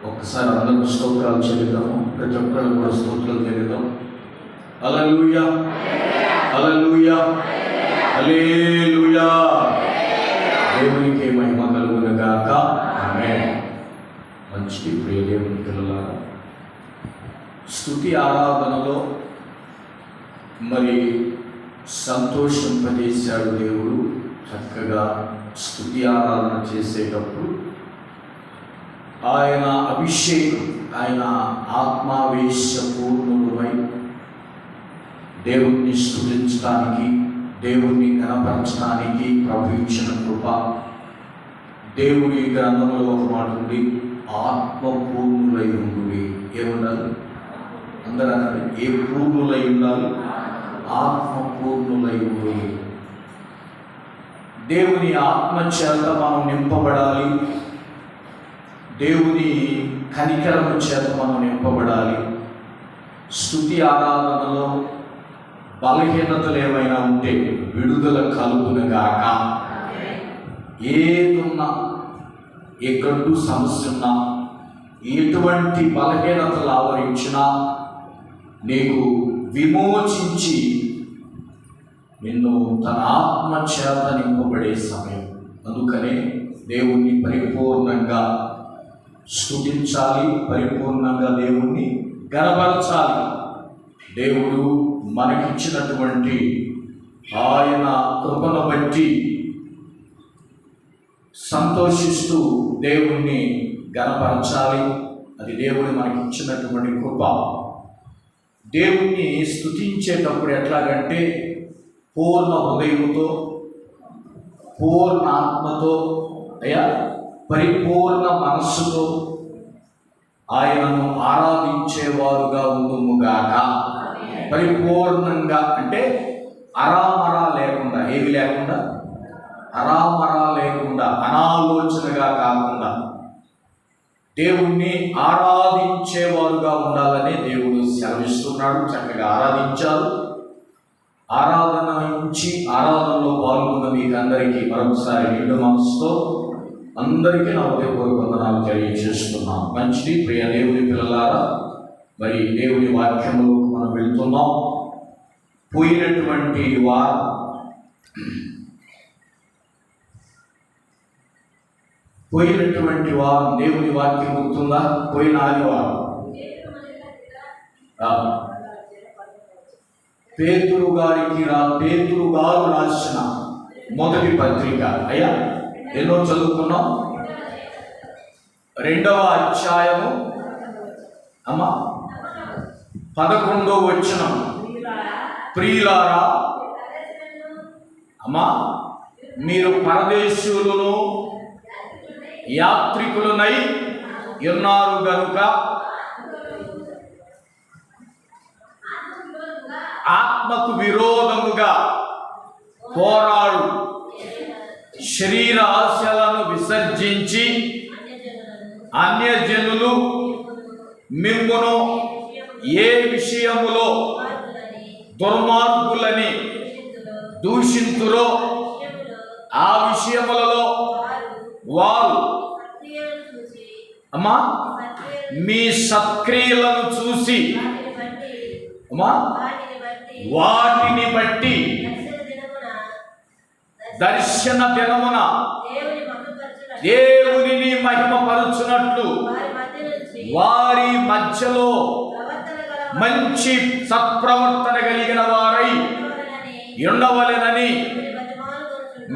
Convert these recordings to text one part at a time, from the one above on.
ఒకసారి అందరూ స్తోత్రాలు చెల్లిద్దాము. ప్రతి ఒక్కరు కూడా స్తోత్రాలు చెల్లిద్దాం. హల్లెలూయా, హల్లెలూయా, హల్లెలూయా. దేవునికి మహిమ కలుగును గాక. ఆమేన్. మంచిది ప్రియ దేవుని పిల్లలారా, స్తుతి ఆరాధనలో మరి సంతోషింపజేశాడు దేవుడు. చక్కగా స్తుతి ఆరాధన చేసేటప్పుడు ఆయన అభిషేకం, ఆయన ఆత్మావేశపూర్ణుడై దేవుణ్ణి స్తుతించడానికి, దేవుణ్ణి కనపరచడానికి ప్రభు ఇచ్చిన కృప. దేవుడి గ్రంథంలో ఒక మాట ఉంది, ఆత్మపూర్ణులై ఉండుడి. ఏముండాలి? అందరూ అన్నారు, ఏ పూర్ణులై ఉండాలి? ఆత్మపూర్ణులై ఉండుడి. దేవుని ఆత్మ చేత మనం నింపబడాలి. దేవుని కనికరము చేత మనం నింపబడాలి. స్తుతి ఆరాధనలో బలహీనతలు ఏమైనా ఉంటే విడుదల కలుగునుగాక. ఏదున్నా, ఏ గడ్డు సమస్య ఉన్నా, ఎటువంటి బలహీనతలు ఆవరించినా నీకు విమోచించి నిన్ను తన ఆత్మ చేత నింపబడే సమయం. అందుకనే దేవుణ్ణి పరిపూర్ణంగా స్తుతించాలి, పరిపూర్ణంగా దేవుణ్ణి గణపరచాలి. దేవుడు మనకిచ్చినటువంటి ఆయన కృపను బట్టి సంతోషిస్తూ దేవుణ్ణి గణపరచాలి. అది దేవుడు మనకిచ్చినటువంటి కృప. దేవుణ్ణి స్తుతించేటప్పుడు ఎట్లాగంటే పూర్ణ హృదయముతో, పూర్ణ ఆత్మతో, పరిపూర్ణ మనస్సుతో ఆయనను ఆరాధించేవారుగా ఉందుముగాక. పరిపూర్ణంగా అంటే అరామరా లేకుండా, ఏవి లేకుండా, అరామరా లేకుండా, అనాలోచనగా కాకుండా దేవుణ్ణి ఆరాధించేవారుగా ఉండాలని దేవుడు సెలవిస్తున్నాడు. చక్కగా ఆరాధించారు. ఆరాధన నుంచి ఆరాధనలో పాల్గొన్న మీకు అందరికీ మరొకసారి నిండు మనసుతో అందరికీ నా హృదయపూర్వక వందనాలు తెలియజేస్తున్నాం. మంచిది ప్రియ దేవుని పిల్లలారా, మరి దేవుని వాక్యంలోకి మనం వెళ్తున్నాం. పోయినటువంటి వారం దేవుని వాక్యం గుర్తుందా? పోయిన ఆదివారం పేతురు గారు రాసిన మొదటి పత్రిక అయ్యా ఎన్నో చదువుకున్నాం? 2వ అధ్యాయము 11వ వచనం. ప్రియులారా, మీరు పరదేశులను యాత్రికులనై ఉన్నారు గనుక ఆత్మకు విరోధముగా పోరాడు శరీర ఆశలను విసర్జించి అన్యజనులు మిమ్మును ఏ విషయములో దుర్మార్గులని దూషింతురో ఆ విషయములలో వారు మీ సత్క్రియలను చూసి వాటిని బట్టి దర్శన దినమున దేవునిని మహిమపరచునట్లు వారి మధ్యలో మంచి సత్ప్రవర్తన కలిగిన వారై ఉండవలెనని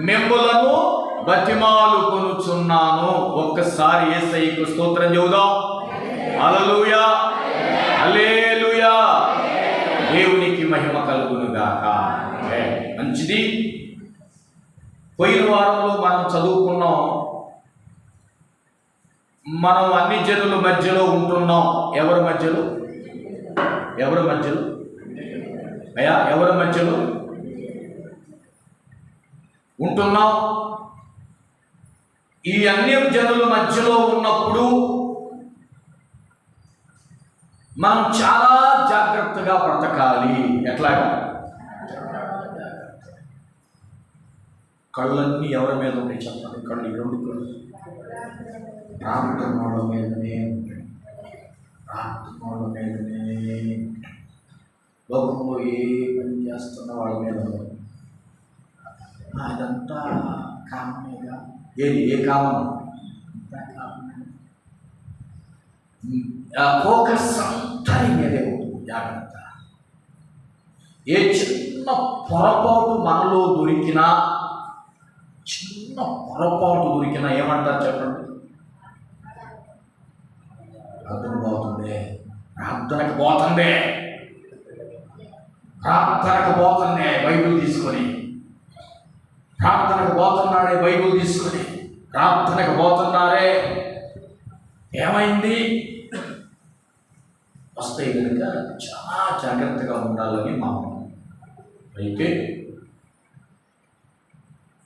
మిమ్ములను బతిమాలుకొనుచున్నాను. ఒక్కసారి యేసయ్యకు స్తోత్రం చెబుదాం. హల్లెలూయా, హల్లెలూయా. దేవునికి మహిమ కలుగును గాక. మంచిది. పోయిన వారంలో మనం చదువుకున్నాం, మనం అన్ని జనుల మధ్యలో ఉంటున్నాం. ఎవరి మధ్యలో అయ్యా? ఎవరి మధ్యలో ఉంటున్నాం? ఈ అన్య జనుల మధ్యలో ఉన్నప్పుడు మనం చాలా జాగ్రత్తగా బ్రతకాలి. ఎట్లాగా? కళ్ళన్నీ ఎవరి మీద ఉంటాయి చెప్పండి? కళ్ళు, 2 కళ్ళు ప్రార్థన వాళ్ళ మీదనే ఉంటాడు. ప్రార్థన వాళ్ళ మీదనే లోకంలో ఏ పని చేస్తున్న వాళ్ళ మీద అదంతా కామనేగా. ఏ కామన్ ఫోకస్ అంతా మీదే ఉంటుంది. జాగ్రత్త. ఏ చిన్న పొరపాటు మనలో దొరికినా, చిన్న పొరపాటు దొరికినా ఏమంటారు చెప్పండి? ప్రార్థన పోతుంది, ప్రార్థనకు పోతుంది, ప్రార్థనకు పోతుంది. బైబిల్ తీసుకొని ప్రార్థనకు పోతున్నాడే, బైబిల్ తీసుకొని ప్రార్థనకు పోతున్నారే, ఏమైంది? వస్తాయి కనుక చాలా జాగ్రత్తగా ఉండాలని మా అయితే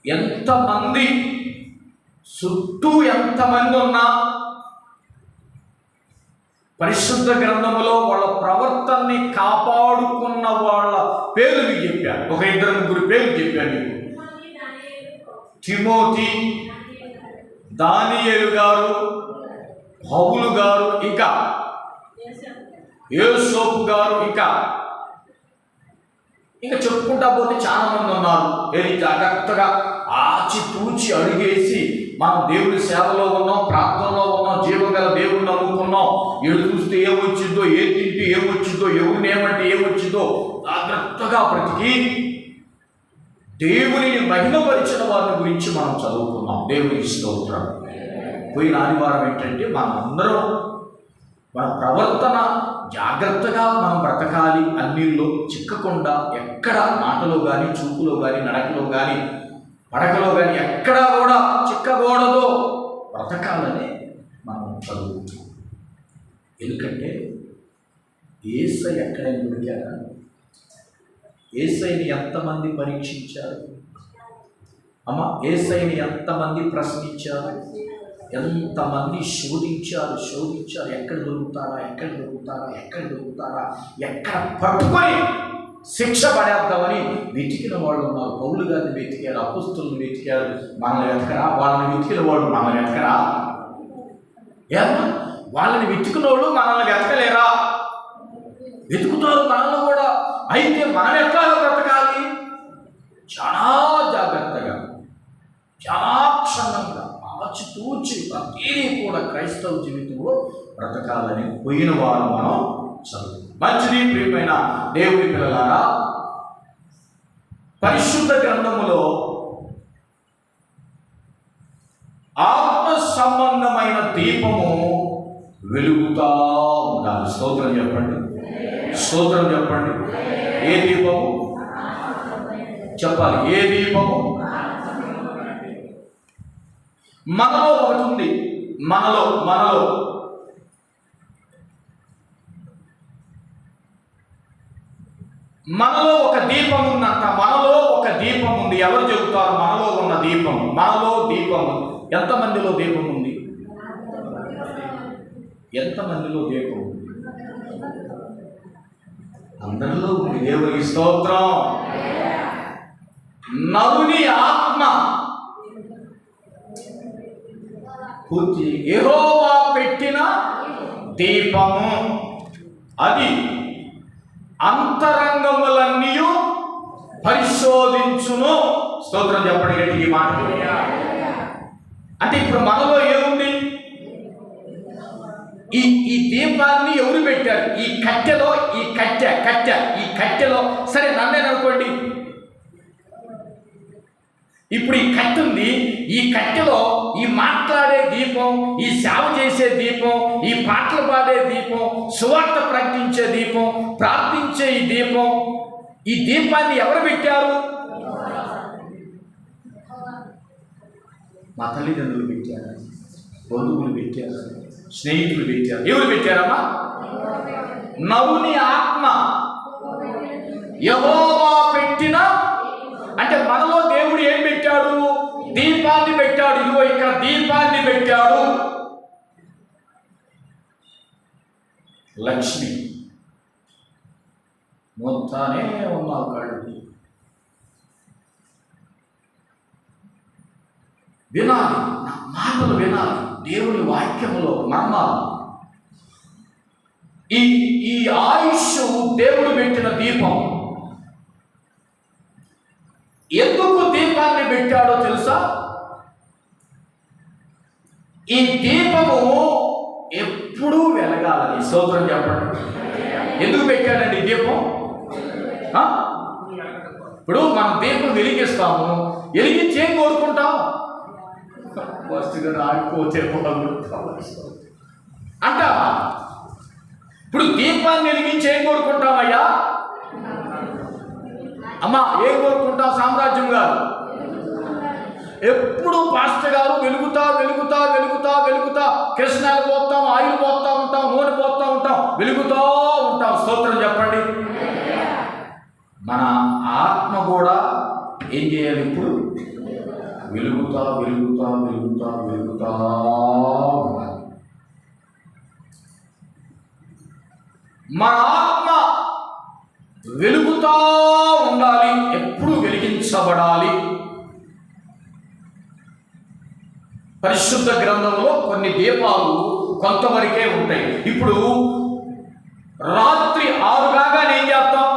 ఎంతమంది చుట్టూ ఎంతమంది ఉన్నా పరిశుద్ధ గ్రంథములో వాళ్ళ ప్రవర్తనని కాపాడుకున్న వాళ్ళ పేర్లు చెప్పాను. ఒక 2-3 పేర్లు చెప్పాను మీకు. తిమోతి, దానియేలు గారు, పౌలు గారు, ఇంకా యోసేపు గారు, ఇంకా చెప్పుకుంటా పోతే చాలా మంది ఉన్నారు. ఏది జాగ్రత్తగా ఆచితూచి అడిగేసి మనం దేవుడి సేవలో ఉన్నాం, ప్రార్థనలో ఉన్నాం, జీవగల దేవుడిని నమ్ముకున్నాం. ఏడు చూస్తే ఏమొచ్చిందో, ఏ తింటే ఏమొచ్చిందో, ఎవరిని ఏమంటే ఏమొచ్చిందో జాగ్రత్తగా బ్రతికి దేవునిని మహిమపరిచిన వారిని గురించి మనం చదువుకున్నాం. దేవునికి స్తోత్రం. పోయిన ఆదివారం ఏంటంటే అందరం మన ప్రవర్తన జాగ్రత్తగా మనం బ్రతకాలి, అన్నిల్లో చిక్కకుండా, ఎక్కడ మాటలో కానీ, చూపులో కానీ, నడకలో కానీ, పడకలో కానీ ఎక్కడా కూడా చిక్కకూడదో బ్రతకాలని మనం చదువుతున్నాం. ఎందుకంటే యేసయ్య ఎక్కడైనా దొరికారా? యేసయ్యని ఎంతమంది పరీక్షించారు అమ్మ? యేసయ్యని ఎంతమంది ప్రశ్నించారు? ఎంతమంది శోధించారు? ఎక్కడ దొరుకుతారా, ఎక్కడ పట్టుకొని శిక్ష పడేద్దామని వెతికిన వాళ్ళు ఉన్నారు. పౌలు గారిని వెతికారు, అపోస్తలుని వెతికారు, మనల్ని వెతకరా? వాళ్ళని వెతికిన వాళ్ళు మనల్ని వెతకరా? ఏమన్నా వాళ్ళని వెతికిన వాళ్ళు మనల్ని వెతకలేరా? వెతుకుతారు మనల్ని కూడా. అయితే మనం ఎట్లా బ్రతకాలి? చాలా జాగ్రత్తగా, చాలా క్షుణ్ణంగా, ఆచితూచి ప్రతిదీ కూడా క్రైస్తవ జీవితంలో బ్రతకాలని పోయిన వారం మనం చదువు. మంచిది ప్రియమైన దేవుని పిల్లలారా, పరిశుద్ధ గ్రంథములో ఆత్మ సంబంధమైన దీపము వెలుగుతా ఉండాలి. స్తోత్రం చెప్పండి, స్తోత్రం చెప్పండి. ఏ దీపము చెప్పాలి? ఏ దీపము? మనలో ఒకటి ఉంది. మనలో ఒక దీపం ఉందంట. మనలో ఒక దీపం ఉంది. ఎవరు చెబుతారు? మనలో ఉన్న దీపం. మనలో దీపం. ఎంతమందిలో దీపం ఉంది? ఎంతమందిలో దీపం ఉంది? అందరిలో ఉంది. దేవునికి స్తోత్రం. నరుని ఆత్మ పూర్తి యెహోవా పెట్టిన దీపము, అది అంతరంగములన్నీ పరిశోధించును. స్తోత్రం చెప్పండి గట్టిగా మాట. అంటే ఇప్పుడు మనలో ఏముంది? ఈ దీపాన్ని ఎవరు పెట్టారు? ఈ కట్టెలో, ఈ కట్టెలో సరే నన్నే అనుకోండి. ఇప్పుడు ఈ కట్టె ఉంది. ఈ కట్టెలో ఈ మాట్లాడే దీపం, ఈ సేవ చేసే దీపం, ఈ పాటలు పాడే దీపం, సువార్త ప్రకటించే దీపం, ప్రార్థించే ఈ దీపం, ఈ దీపాన్ని ఎవరు పెట్టారు? మా తల్లిదండ్రులు పెట్టారు, బంధువులు పెట్టారు, స్నేహితులు పెట్టారు. ఎవరు పెట్టారమ్మా? నరుని ఆత్మ యెహోవా పెట్టిన. అంటే మనలో దేవుడు ఏం పెట్టాడు? దీపాన్ని పెట్టాడు. ఇదిగో ఇక్కడ దీపాన్ని పెట్టాడు. లక్ష్మి మొత్తానే ఉన్నావు కళ్ళు. వినాలి, నా మాటలు వినాలి, దేవుని వాక్యములో మర్మాలు. ఈ ఆయుష్ దేవుడు పెట్టిన దీపం. ఎందుకు దీపాన్ని పెట్టాడో తెలుసా? ఈ దీపము ఎప్పుడూ వెలగాలని. స్తోత్రం చెప్పండి. ఎందుకు పెట్టాడండి ఈ దీపం? ఇప్పుడు మనం దీపం వెలిగిస్తాము, వెలిగించి ఏం కోరుకుంటాం? వస్తుగా ఆగిపోతే అంటావా? ఇప్పుడు దీపాన్ని వెలిగించి ఏం కోరుకుంటామయ్యా? అమ్మా ఏం కోరుకుంటాం? సామ్రాజ్యం గారు ఎప్పుడు పాస్టర్ గారు వెలుగుతా వెలుగుతా వెలుగుతా వెలుగుతా, కిరసనాలు పోతాం, ఆయిల్ పోతా ఉంటాం, నూనె పోతా ఉంటాం, వెలుగుతూ ఉంటాం. స్తోత్రం చెప్పండి. మన ఆత్మ కూడా ఏం చేయాలి? ఇప్పుడు వెలుగుతా వెలుగుతా వెలుగుతా వెలుగుతా ఉండాలి. మన ఆత్మ వెలుగుతా ఉండాలి, ఎప్పుడు వెలిగించబడాలి. పరిశుద్ధ గ్రంథంలో కొన్ని దీపాలు కొంతవరకే ఉంటాయి. ఇప్పుడు రాత్రి 6 కాగానే ఏం చేస్తాం?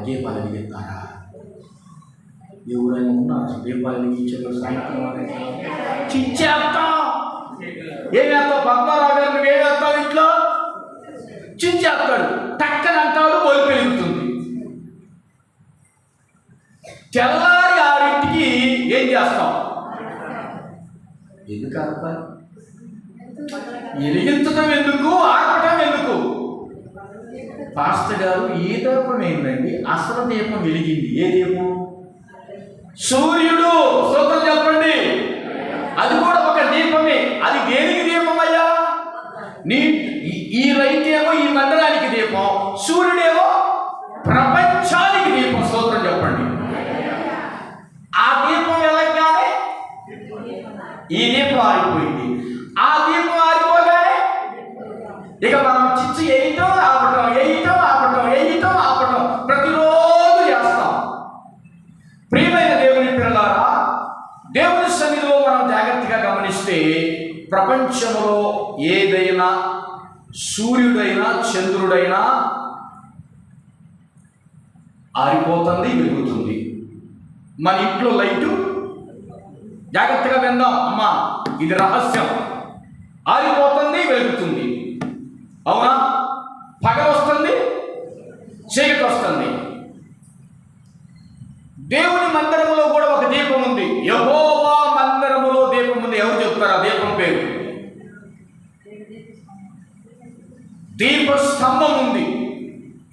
దీపాలు వెలిగిస్తారా? ఎవరైనా ఉన్నారు దీపాలు వెలిగించారు? సాయంత్రం చించేస్తాం. ఏం చేస్తావు? పద్మారావు గారు నువ్వు ఏం చేస్తావు? ఇంట్లో చించేస్తాడు, టక్కని అంటాడు, బల్బు వెలుగుతుంది. తెల్లారి 6ంటికి ఏం చేస్తాం? ఎందుకు ఆపాలి? వెలిగించడం ఎందుకు? ఆపటం ఎందుకు? పాస్టర్ గారు ఈ దీపం ఏంటండి? అసలు దీపం వెలిగింది. ఏ దీపం? సూర్యుడు. స్తోత్రం చెప్పండి. అది కూడా ఒక దీపమే. అది దేనికి దీపం అయ్యా? ఈ రైట్ ఏమో ఈ మందిరానికి దీపం, సూర్యుడేమో ప్రపంచానికి దీపం. స్తోత్రం చెప్పండి. ఆ దీపం వెళ్ళగానే ఈ దీపం ఆరిపోయింది. ఆ దీపం ఆరిపోగానే ఇక మనం చిచ్చు వేయటం ఆపటం, వేయటం ఆపటం, వేయటం ఆపటం ప్రతిరోజు చేస్తాం. ప్రియమైన దేవుని పిల్లలారా, దేవుని సన్నిధిలో మనం జాగ్రత్తగా గమనిస్తే ప్రపంచంలో ఏదైనా, సూర్యుడైనా చంద్రుడైనా ఆరిపోతుంది, వెలుగుతుంది. మన ఇంట్లో లైటు జాగ్రత్తగా విందాం అమ్మా, ఇది రహస్యం. ఆరిపోతుంది, వెలుగుతుంది. అవునా? పగలు వస్తుంది, చీకటి వస్తుంది. దేవుని మందిరములో కూడా ఒక దీపం ఉంది. యెహోవా మందిరములో దీపం ఉంది. ఎవరు చెప్తారు ఆ దీపం పేరు? దీపస్తంభం ఉంది.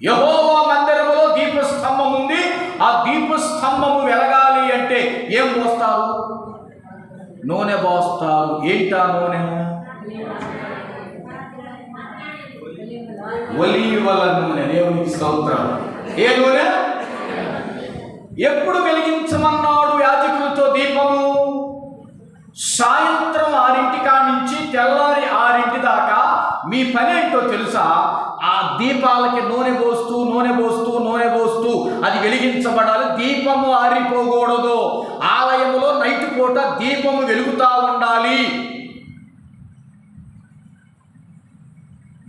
యెహోవా మందిరములో దీపస్తంభం ఉంది. ఆ దీపస్తంభము వెలగాలి అంటే ఏం పోస్తారు? నూనె పోస్తారు. ఏంటా నూనె? ఒలీవల నూనె. దేవునికి స్తోత్రం. ఏ నూనె? ఎప్పుడు వెలిగించమన్నాడు యాజకులతో దీపము? సాయంత్రం 6ంటి నుంచి తెల్లారి 6ంటి దాకా మీ పని ఏంటో తెలుసా? ఆ దీపాలకి నూనె పోస్తూ నూనె పోస్తూ నూనె పోస్తూ అది వెలిగించబడాలి. దీపము ఆరిపోకూడదు. ఆలయములో నైట్ పూట దీపము వెలుగుతూ ఉండాలి.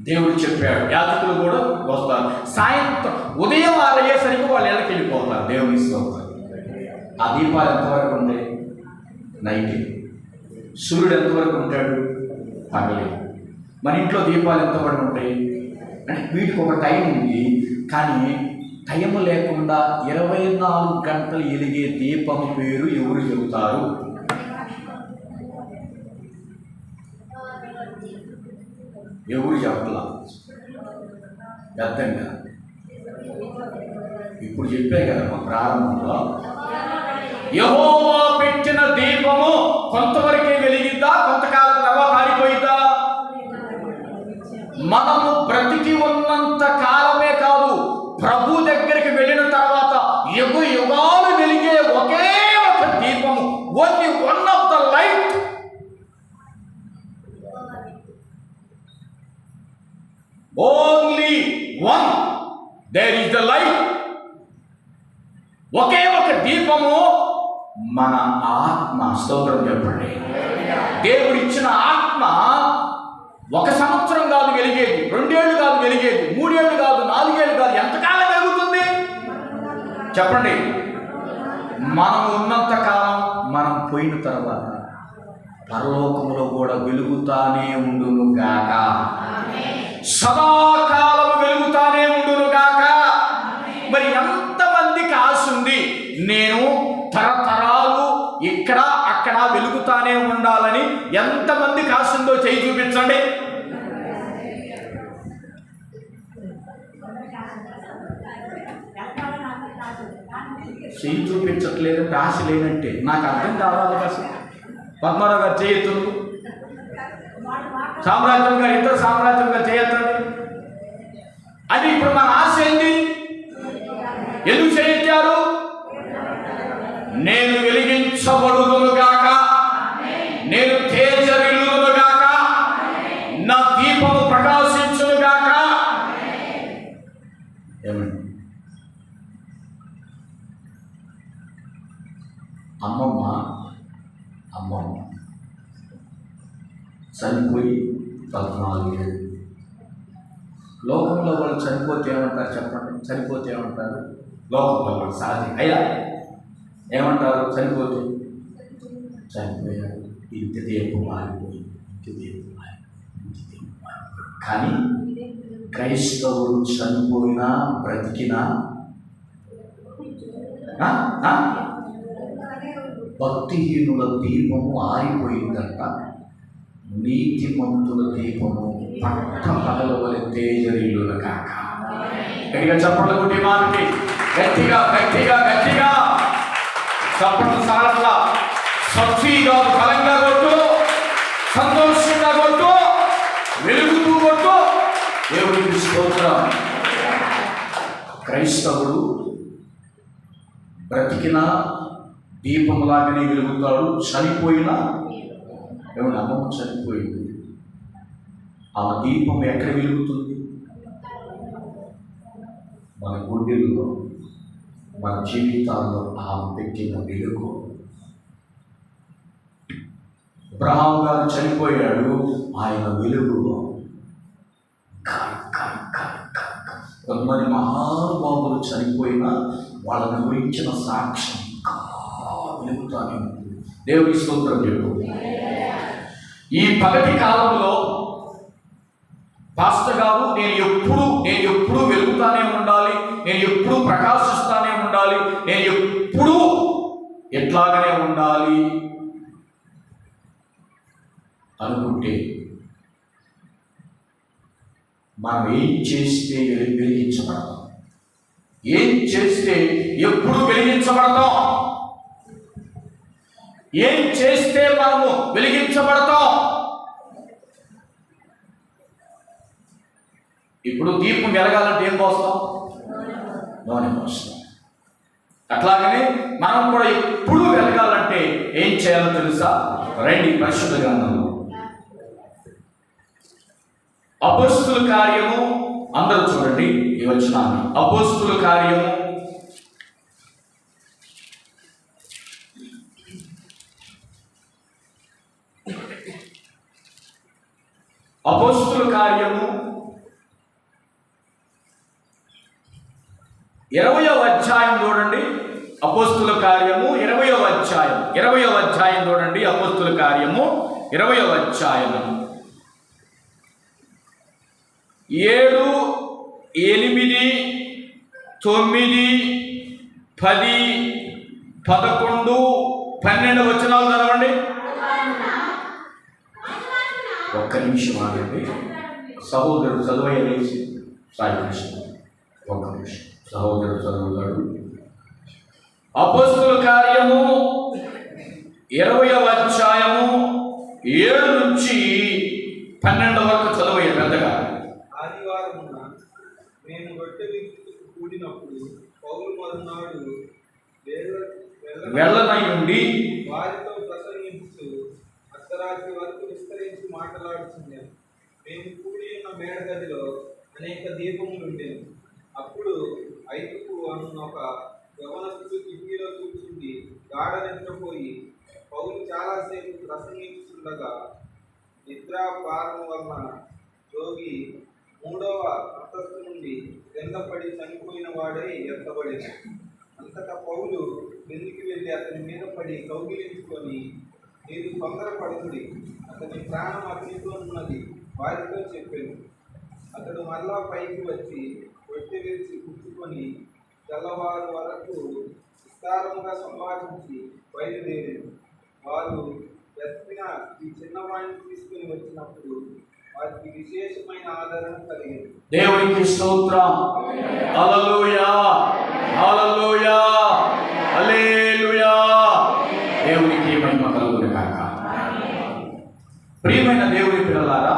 దేవుడు చెప్పాడు. యాజకులు కూడా వస్తారు. సాయంత్రం ఉదయం 6 అయ్యేసరికి వాళ్ళు ఇళ్ళకి వెళ్ళిపోతారు. దేవుని స్తోత్రం. ఆ దీపాలు ఎంతవరకు ఉంటాయి? నైట్. సూర్యుడు ఎంతవరకు ఉంటాడు? పగలే. మన ఇంట్లో దీపాలు ఎంతవరకు ఉంటాయి అంటే వీటికి ఒక టైం ఉంది. కానీ టైం లేకుండా 24 గంటలు వెలిగే దీపం పేరు ఎవరు చెబుతారు? ఎవరు చెప్పలా? పెద్దంగా ఇప్పుడు చెప్పే కదా మా ప్రారంభంలో, యెహోవా పెట్టిన దీపము కొంతవరకే వెలిగిద్దా? కొంతకాలం తర్వాత ఆరిపోయిద్దా? మనము బ్రతికి ఉన్నంత కాలమే కాదు, ప్రభు దగ్గరికి వెళ్ళిన తర్వాత యుగ యుగాలు వెలిగే ఒకే ఒక దీపము. Only one of the light. Only one. There is the light. ఒకే ఒక దీపము మన ఆత్మ. స్తోత్రం చెప్పండి. దేవుడిచ్చిన ఆత్మ 1 సంవత్సరం కాదు వెలిగేది, 2 ఏళ్ళు కాదు వెలిగేది, 3 ఏళ్ళు కాదు, 4 ఏళ్ళు కాదు. ఎంతకాలం వెలుగుతుంది చెప్పండి? మనం ఉన్నంత కాలం, మనం పోయిన తర్వాత పరలోకములో కూడా వెలుగుతానే ఉండును గాక. సదాకాలం వెలుగుతానే ఉండును గాక. మరి ఎంతమందికి ఆశ ఉంది నేను తరతరాలు ఇక్కడ అక్కడ వెలుగుతానే ఉండాలని? ఎంతమందికి ఆశ ఉందో చేయి చూపించండి. చేయి చూపించట్లేదు, ఆశ లేనంటే నాకు అర్థం కావాలి కదా. పద్మారావు గారు చేయొద్దు, సామ్రాజ్యం గారు, ఇతర సామ్రాజ్యం గారు చేయొద్దండి. అది ఇప్పుడు మన ఆశ ఏంటి? ఎందుకు చేయించారు? నేను వెలిగించబడుదును గాక, నేను తేజరిల్లును గాక, నా దీపము ప్రకాశించును గాక. ఏమండి? అమ్మమ్మ చనిపోయి 14 ఏళ్ళు. లోకంలో వాళ్ళు చనిపోతే ఏమంటారు చెప్పండి? చనిపోతే ఏమంటారు లోకంలో వాళ్ళు? సహజ అయ్యా ఏమంటారు? చనిపోతే చనిపోయారు, ఇంటి దీపం మారిపోయి, ఇంటి దీపం మారిపోయి. కానీ క్రైస్తవుడు చనిపోయినా బ్రతికినా భక్తిహీనుల దీపము ఆరిపోయిందంట, నీతిమంతుల దీపము పట్ట పగల వలె తేజరిల్లును గాక. గట్టిగా చప్పట్లు కొట్టి మాటకి గట్టిగా గట్టిగా గట్టిగా చప్పట్లు సారట్లా సబ్సిగా బలంగా కొట్టు, సంతోషంగా కొట్టు, వెలుగుతూ కొట్టు. దేవుడికి స్తోత్రం. క్రైస్తవుడు బ్రతికినా దీపంలాగానే వెలుగుతాడు, చనిపోయినా. ఏమన్నా అమ్మమ్మ చనిపోయింది, ఆ దీపం ఎక్కడ వెలుగుతుంది? మన గుండెల్లో, మన జీవితాల్లో ఆ పెట్టిన వెలుగు. అబ్రహాము గారు చనిపోయాడు, ఆయన వెలుగు. కొంతమంది మహానుభావులు చనిపోయినా వాళ్ళని గురించిన సాక్ష్యం వెలుగుతానే ఉంటుంది. దేవుడి స్తోత్రం చెప్పు. ఈ పగటి కాలంలో పాస్టర్ గారు నేను ఎప్పుడు వెలుగుతానే ఉండాలి, నేను ఎప్పుడు ప్రకాశిస్తానే ఉండాలి, నేను ఎప్పుడు ఎట్లాగనే ఉండాలి అనుకుంటే మనం ఏం చేస్తే వెలిగించబడతాం? ఏం చేస్తే ఎప్పుడు వెలిగించబడతాం? ఏం చేస్తే మనము వెలిగించబడతాం? ఇప్పుడు దీపం వెలగాలంటే ఏం పోస్తాం? నూనె పోస్తాం. అట్లాగనే మనం కూడా ఎప్పుడు వెలగాలంటే ఏం చేయాలో తెలుసా? రండి పరిశుద్ధ గ్రంథంలో అపోస్తుల కార్యము, అందరూ చూడండి ఈ వచనాన్ని. అపోస్తుల కార్యము 20వ అధ్యాయం చూడండి. అపోస్తుల కార్యము 20వ అధ్యాయం చూడండి. అపోస్తుల కార్యము 20వ అధ్యాయం 7, 8, 9, 10, 11, 12 వచనాలు చదవండి. ఒక్క నిమిషం ఆగండి. సహోదరుడు చదువయ్యేసి సాయి కృష్ణ ఒక్క నిమిషం. సహోదరుడు చదువుతాడు. అపోస్తుల కార్యము 20వ అధ్యాయము 7 నుంచి 12 వరకు చదవయ్యే పెద్దగా. ఆదివారమున మేము రొట్టె కూడినప్పుడు పౌలు మరునాడు వెళ్ళనై ఉండి వారితో ప్రసంగిస్తూ అర్ధరాత్రి వరకు విస్తరించి మాట్లాడుతున్నాం. మేము కూడి ఉన్న మేడగదిలో అనేక దీపములు ఉండేవి. అప్పుడు ఐదుకు అన్న ఒక యవనస్తుడు కిటికీలో కూర్చుండి గాఢ నిద్రపోయి పౌలు చాలాసేపు ప్రసంగించుండగా నిద్రా భారం వలన రోగి 3వ అంతస్తు నుండి కింద పడి చనిపోయిన వాడే ఎత్తబడింది. అంతటా పౌలు కిందికి వెళ్ళి అతని మీద పడి కౌగిలించుకొని, మీరు తొందరపడుతుంది, అతని ప్రాణం అగ్నితో ఉన్నది వారితో చెప్పాను. అతడు మళ్ళా పైకి వచ్చి రొట్టె విరిచి పుచ్చుకొని తెల్లవారు వరకు విస్తారంగా సంభాషించి బయలుదేరారు. వారు ఎత్తిన ఈ చిన్నవాడిని తీసుకుని వచ్చినప్పుడు వారికి విశేషమైన ఆదరణ కలిగింది. దేవునికి స్తోత్రం. హల్లెలూయా, హల్లెలూయా, హల్లెలూయా. దేవునికి మహిమ కలుగును గాక. ప్రియమైన దేవుని పిల్లలారా,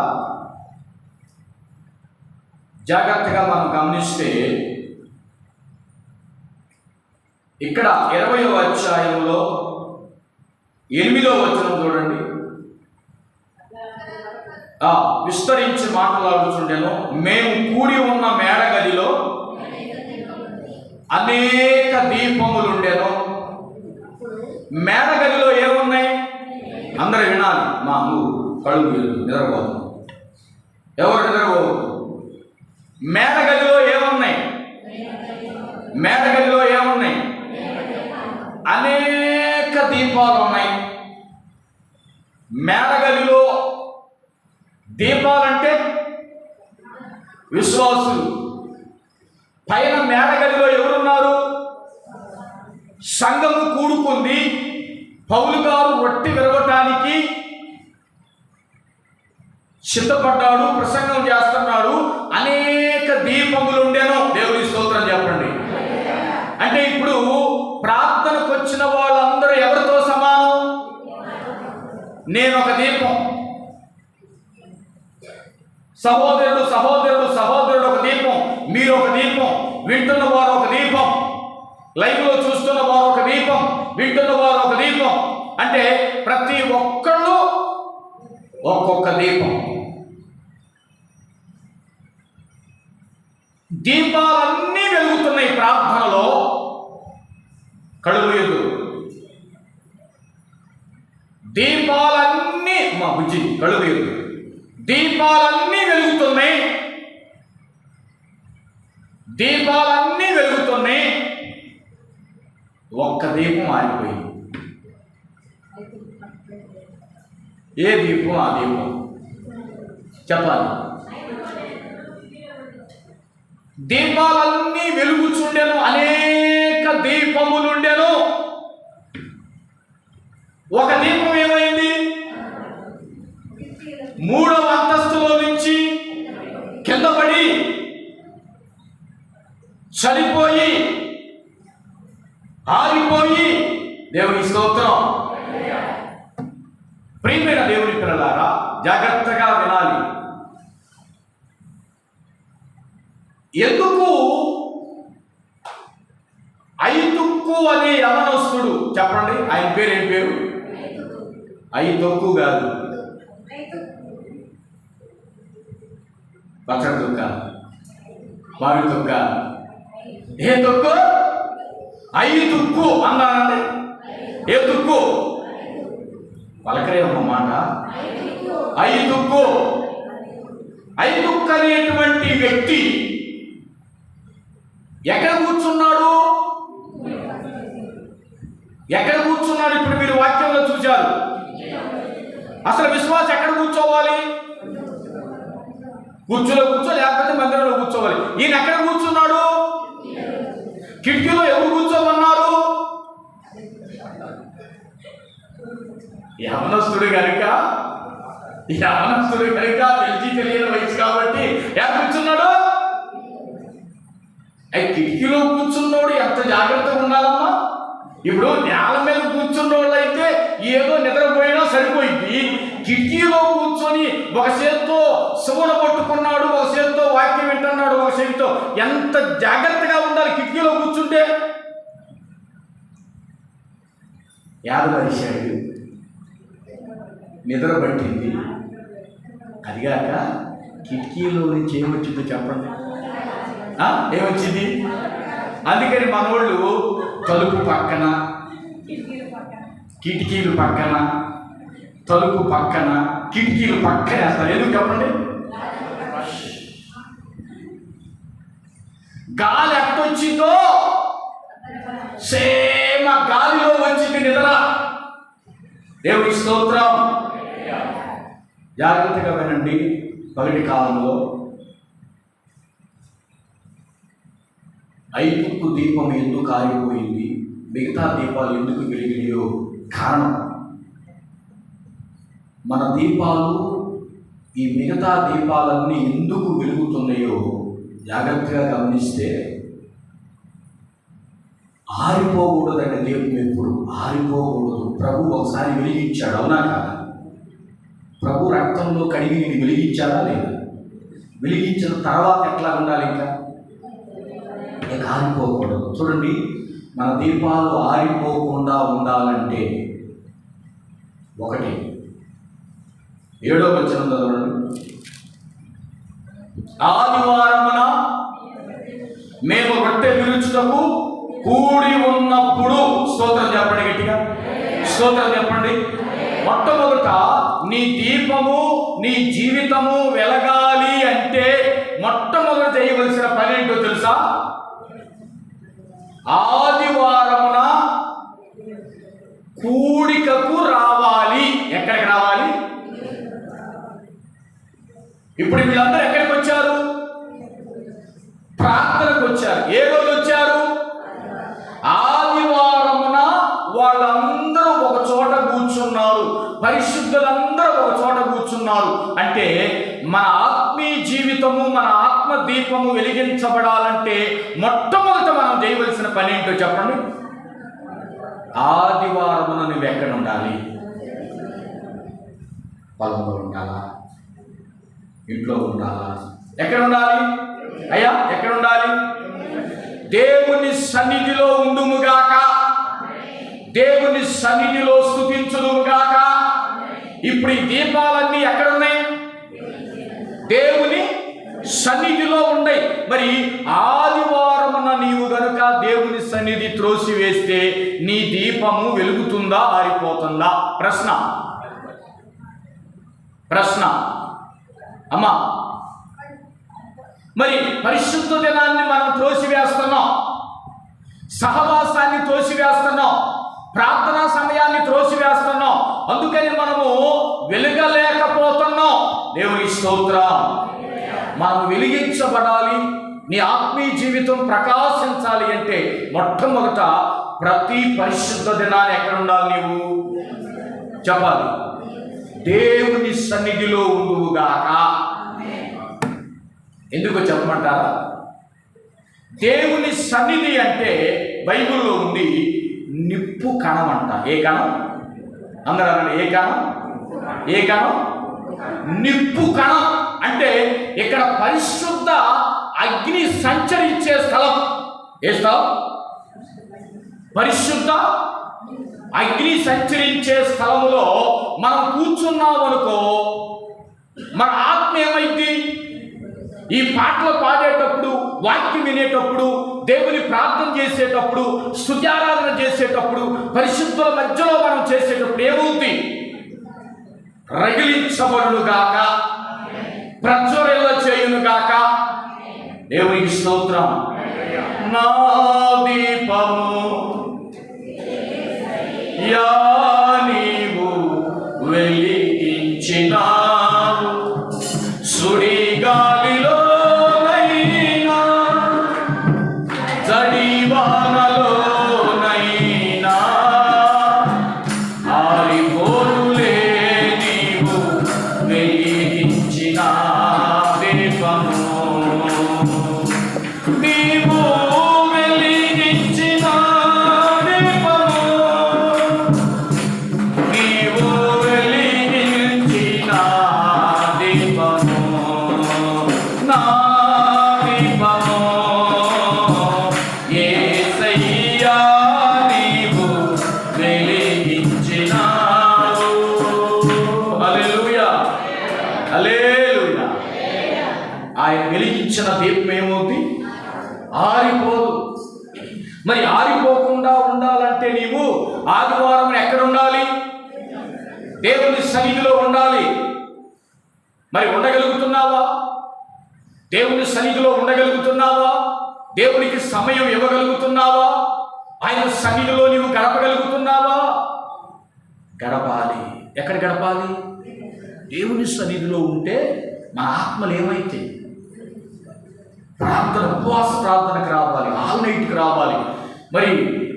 జాగ్రత్తగా మనం గమనిస్తే ఇక్కడ 20వ అధ్యాయంలో 8వ వచనం చూడండి. విస్తరించి మాట్లాడుచుండెను, మేము కూడి ఉన్న మేడగదిలో అనేక దీపములుండెను. మేడగదిలో ఏమున్నాయి? అందరూ వినాలి. మా కళ్ళు నిద్రపోదు. ఎవరు నిద్రపోదు? మేడగదిలో ఏమున్నాయి? మేడగదిలో ఏమున్నాయి? అనేక దీపాలు ఉన్నాయి. మేడగదిలో దీపాలంటే విశ్వాసులు. పైన మేడగదిలో ఎవరున్నారు? సంఘము కూడుకుంది. పౌలు గారు రొట్టె విరవటానికి సిద్ధపడ్డాడు, ప్రసంగం చేస్తున్నాడు. అనేక దీపములు ఉండేను. దేవుని స్తోత్రం చెప్పండి. అంటే ఇప్పుడు ప్రార్థనకు వచ్చిన వాళ్ళందరూ ఎవరితో సమానం? నేను ఒక దీపం, సహోదరుడు ఒక దీపం, మీరు ఒక దీపం, వింటున్న వారు ఒక దీపం, లైవ్లో చూస్తున్న వారు ఒక దీపం, వింటున్న వారు ఒక దీపం. అంటే ప్రతి ఒక్కళ్ళు ఒక్కొక్క దీపం. దీపాలన్నీ వెలుగుతున్నాయి ప్రార్థనలో. కడుగుయదు దీపాలన్నీ మా బుజ్జి కడుగుయదు దీపాలన్నీ వెలుగుతున్నాయి. దీపాలన్నీ వెలుగుతున్నాయి. ఒక్క దీపం ఆగిపోయింది. ఏ దీపం? ఆ దీపం చెప్పాలి. దీపాలన్నీ వెలుగుచుండెను, అనేక దీపములుండెను. ఒక దీపం ఏమైంది? 3వ అంతస్తులో నుంచి కింద పడి చనిపోయి ఆరిపోయి. దేవుని స్తోత్రం. ప్రియమైన దేవుని పిల్లలారా, జాగ్రత్తగా వినాలి. ఎందుకు ఐతుక్కు అనే యవనస్తుడు, చెప్పండి ఆయన పేరు ఏం పేరు? ఐతుక్కు కాదు, పచ్చడి తొక్క, మామిడి తొక్క. ఏ తొక్కు? ఐతుక్కు అన్నానండి. ఏ తుక్కు? పలకరే అన్నమాట. ఐతుక్కు. ఐతుక్కు అనేటువంటి వ్యక్తి ఎక్కడ కూర్చున్నాడు? ఎక్కడ కూర్చున్నాడు? ఇప్పుడు మీరు వాక్యంలో చూశారు. అసలు విశ్వాసం ఎక్కడ కూర్చోవాలి? కుర్చీలో కూర్చో, లేకపోతే మందిరంలో కూర్చోవాలి. ఈయన ఎక్కడ కూర్చున్నాడు? కిటికీలో ఎవరు కూర్చోమన్నారు? యవనస్తుడు కనుక తెలిసి తెలియని వయసు కాబట్టి ఎక్కడ కూర్చున్నాడు? కిటికీలో కూర్చున్నోడు ఎంత జాగ్రత్తగా ఉండాలమ్మా. ఇప్పుడు నేల మీద కూర్చున్నోళ్ళు అయితే ఏదో నిద్రపోయినా సరిపోయింది. కిటికీలో కూర్చొని ఒక చేత్తో శివున పట్టుకున్నాడు, ఒక చేత్తో వాక్యం వింటున్నాడు, ఒక చేతితో. ఎంత జాగ్రత్తగా ఉండాలి కిటికీలో కూర్చుంటే. యాదవరిశాడు, నిద్ర పట్టింది. అదిగాక కిటికీలో నుంచి ఏమొచ్చిందో చెప్పండి. ఏమొచ్చింది? అందుకని మనోళ్ళు తలుపు పక్కన కిటికీలు పక్కన, తలుపు పక్కన, కిటికీలు పక్కన వేస్తారు. ఎందుకు చెప్పండి? గాలి ఎట్టొచ్చిందో సేమ గాలిలో వచ్చింది నిద్ర. దేవుని స్తోత్రం. జాగ్రత్తగా వినండి. పగటి కాలంలో ఐదుకు దీపం ఎందుకు ఆరిపోయింది, మిగతా దీపాలు ఎందుకు వెలిగినాయో కారణం. మన దీపాలు, ఈ మిగతా దీపాలన్నీ ఎందుకు వెలుగుతున్నాయో జాగ్రత్తగా గమనిస్తే ఆరిపోకూడదండి. దీపం ఎప్పుడు ఆరిపోకూడదు. ప్రభు ఒకసారి వెలిగించాడు, అవునా కాదా? ప్రభు రక్తంలో కడిగి నేను వెలిగించాడా లేదా? వెలిగించిన తర్వాత ఎట్లా ఉండాలి? ఇంకా ఆరిపోకూడదు. చూడండి, మన దీపాలు ఆరిపోకుండా ఉండాలంటే 1 7వ వచనం చదవండి. ఆదివారమున మేము రొట్టె విరుచుటకు కూడి ఉన్నప్పుడు, స్తోత్రం చెప్పండి, గట్టిగా స్తోత్రం చెప్పండి. మొట్టమొదట నీ దీపము, నీ జీవితము వెలగాలి అంటే మొట్టమొదట చేయవలసిన పని ఏంటో తెలుసా? ఆదివారమున కూడికకు రావాలి. ఎక్కడికి రావాలి? ఇప్పుడు వీళ్ళందరూ ఎక్కడికి వచ్చారు? ప్రార్థనకు వచ్చారు. ఏ రోజు వచ్చారు? ఆదివారమున వాళ్ళందరూ ఒక చోట కూర్చున్నారు. పరిశుద్ధులందరూ ఒక చోట కూర్చున్నారు. అంటే మన ఆత్మీయ జీవితము, మన ఆత్మ దీపము వెలిగించబడాలంటే మొట్టమొదట మనం చేయవలసిన పని ఏంటో చెప్పండి. ఆదివారమున నువ్వు ఎక్కడ ఉండాలి? పొలంలో ఉండాలా? ఇంట్లో ఉండాలా? ఎక్కడ ఉండాలి అయ్యా? ఎక్కడ ఉండాలి? దేవుని సన్నిధిలో ఉండుముగాక, దేవుని సన్నిధిలో స్తుతించుదుముగాక. ఇప్పుడు ఈ దీపాలన్నీ ఎక్కడున్నాయి? దేవుని సన్నిధిలో ఉన్నాయి. మరి ఆదివారమున నీవు గనుక దేవుని సన్నిధి త్రోసివేస్తే నీ దీపము వెలుగుతుందా, ఆరిపోతుందా? ప్రశ్న అమ్మా. మరి పరిశుద్ధ దినాన్ని మనం త్రోసివేస్తున్నాం, సహవాసాన్ని త్రోసివేస్తున్నాం, ప్రార్థనా సమయాన్ని త్రోసివేస్తున్నాం. అందుకని మనము వెలగలేకపోతున్నాం. దేవుని స్తోత్రం. మనం వెలిగించబడాలి. నీ ఆత్మీయ జీవితం ప్రకాశించాలి అంటే మొట్టమొదట ప్రతి పరిశుద్ధ దినాన్ని ఎక్కడ ఉండాలి? నీవు చెప్పాలి, దేవుని సన్నిధిలో ఉండువుగాక. ఎందుకు చెప్పమంటారా? దేవుని సన్నిధి అంటే బైబిల్లో ఉంది నిప్పు కణం అంట. ఏ కణం? అందరూ అనండి, ఏ కణం? ఏ కణం? నిప్పు కణం. అంటే ఇక్కడ పరిశుద్ధ అగ్ని సంచరించే స్థలం. ఏ స్థలం? పరిశుద్ధ అగ్ని సంచరించే స్థలములో మనం కూర్చున్నాం అనుకో, మన ఆత్మ ఏమైంది? ఈ పాటలు పాడేటప్పుడు, వాక్యం వినేటప్పుడు, దేవుని ప్రార్థన చేసేటప్పుడు, స్తుత్యారాధన చేసేటప్పుడు, పరిశుద్ధుల మధ్యలో మనం చేసేటప్పుడు ఏమవుతుంది? రగిలించబడునుగాక, ప్రజ్వరిల్ల చేయునుగాక. దేవునికి స్తోత్రం. నా దీపము యా నీవు వెలిగించినావు, సుడి గాలిలోనైనా జడివానలోనైనా ఆరిపోరులే నీవు వెలిగించిన దీపము. నీవు వెలిగించిన దీపము, నీవు వెలిగించిన దీపము, నా దీపము యేసయ్యా నీవు వెలిగించినావు. హల్లెలూయా, హల్లెలూయా. ఆయన వెలిగించిన దీపం ఏమవుతుంది? ఆరిపోదు. మరి ఆరిపోకుండా ఉండాలంటే నీవు ఆదివారం ఎక్కడ ఉండాలి? దేవుని సన్నిధిలో ఉండాలి. మరి ఉండగలుగుతున్నావా? దేవుని సన్నిధిలో ఉండగలుగుతున్నావా? దేవునికి సమయం ఇవ్వగలుగుతున్నావా? ఆయన సన్నిధిలో నీవు గడపగలుగుతున్నావా? గడపాలి. ఎక్కడ గడపాలి? దేవుని సన్నిధిలో ఉంటే మన ఆత్మలు ఏమైతే ప్రార్థన, ఉపవాస ప్రార్థనకు రావాలి, ఆల్ నైట్కి రావాలి, మరి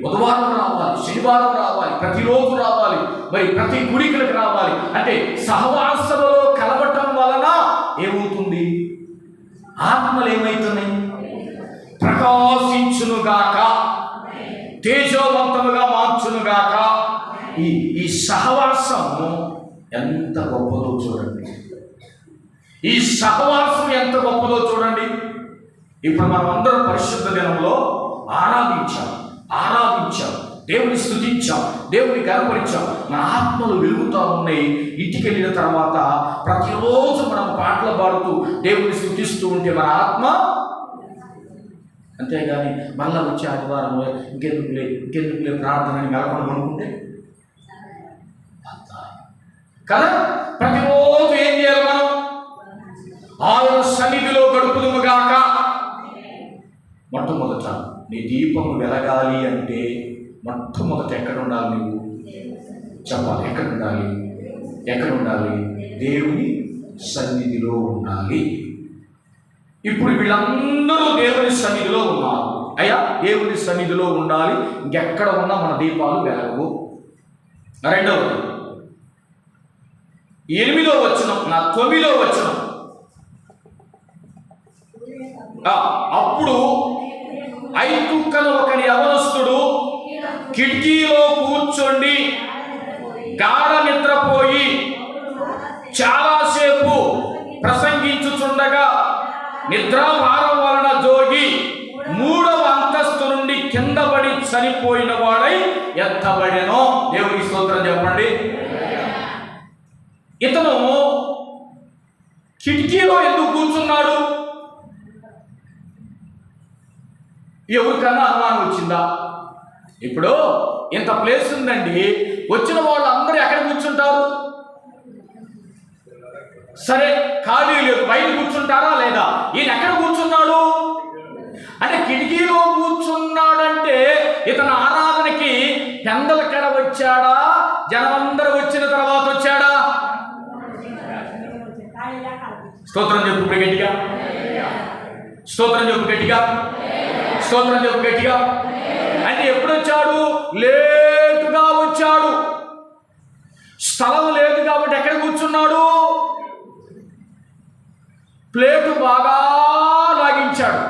బుధవారం రావాలి, శనివారం రావాలి, ప్రతిరోజు రావాలి, మరి ప్రతి గుడికలకు రావాలి. అంటే సహవాసంలో కలవటం వలన ఏమవుతుంది? ఆత్మలు ఏమవుతున్నాయి? ప్రకాశించునుగాక, తేజోవంతముగా మార్చునుగాక. ఈ సహవాసం ఎంత గొప్పదో చూడండి. ఈ సహవాసం ఎంత గొప్పదో చూడండి. ఇప్పుడు మనం అందరం పరిశుద్ధ దినంలో ఆరాధించాం, దేవుని స్తుతించాం, దేవుని గర్వపరిచాం. మన ఆత్మలు వెలుగుతూ ఉన్నాయి. ఇంటికి వెళ్ళిన తర్వాత ప్రతిరోజు మనం పాటలు పాడుతూ దేవుని స్తుతిస్తూ ఉంటే మన ఆత్మ, అంతేగాని మళ్ళా వచ్చే ఆదివారం ఇంకెందుకులే ప్రార్థనని మెలకొండం అనుకుంటే కదా. ప్రతిరోజు ఏం చేయాలి? మనం ఆయన సన్నిధిలో గడుపుదుముగాక. మొట్టమొదట నీ దీపము వెలగాలి అంటే మొట్టమొదట ఎక్కడ ఉండాలి? నువ్వు చెప్పాలి. ఎక్కడ ఉండాలి? దేవుని సన్నిధిలో ఉండాలి. ఇప్పుడు వీళ్ళందరూ దేవుని సన్నిధిలో ఉన్నారు. అయ్యా, దేవుని సన్నిధిలో ఉండాలి. ఇంకెక్కడ ఉన్నా మన దీపాలు వెలగవు. రెండవది 8వ వచనం, 9వ వచనం. అప్పుడు ఐతుక్కన ఒకని యవనస్తుడు కిటికీలో కూర్చొని గాఢ నిద్రపోయి చాలాసేపు ప్రసంగించుచుండగా నిద్రాభారం వలన జోగి 3వ అంతస్తు నుండి కింద పడి చనిపోయిన వాడై ఎత్తబడెను. దేవుని స్తోత్రం చెప్పండి. ఇతను కిటికీలో ఎందుకు కూర్చున్నాడు? ఎవరికన్నా అనుమానం వచ్చిందా? ఇప్పుడు ఇంత ప్లేస్ ఉందండి, వచ్చిన వాళ్ళు అందరూ ఎక్కడ కూర్చుంటారు? సరే, ఖాళీ లేదు, బయట కూర్చుంటారా లేదా? ఈయన ఎక్కడ కూర్చున్నాడు? అంటే కిటికీలో కూర్చున్నాడంటే ఇతను ఆరాధనకి పెందల కడ వచ్చాడా? జనమందరూ వచ్చిన తర్వాత వచ్చాడా? స్తోత్రం చెప్పు గట్టిగా. స్తోత్రం చెప్పు గట్టిగా. అంటే ఎప్పుడు వచ్చాడు? లేటుగా వచ్చాడు. స్థలం లేదు కాబట్టి ఎక్కడ కూర్చున్నాడు? ప్లేటు బాగా లాగించాడు.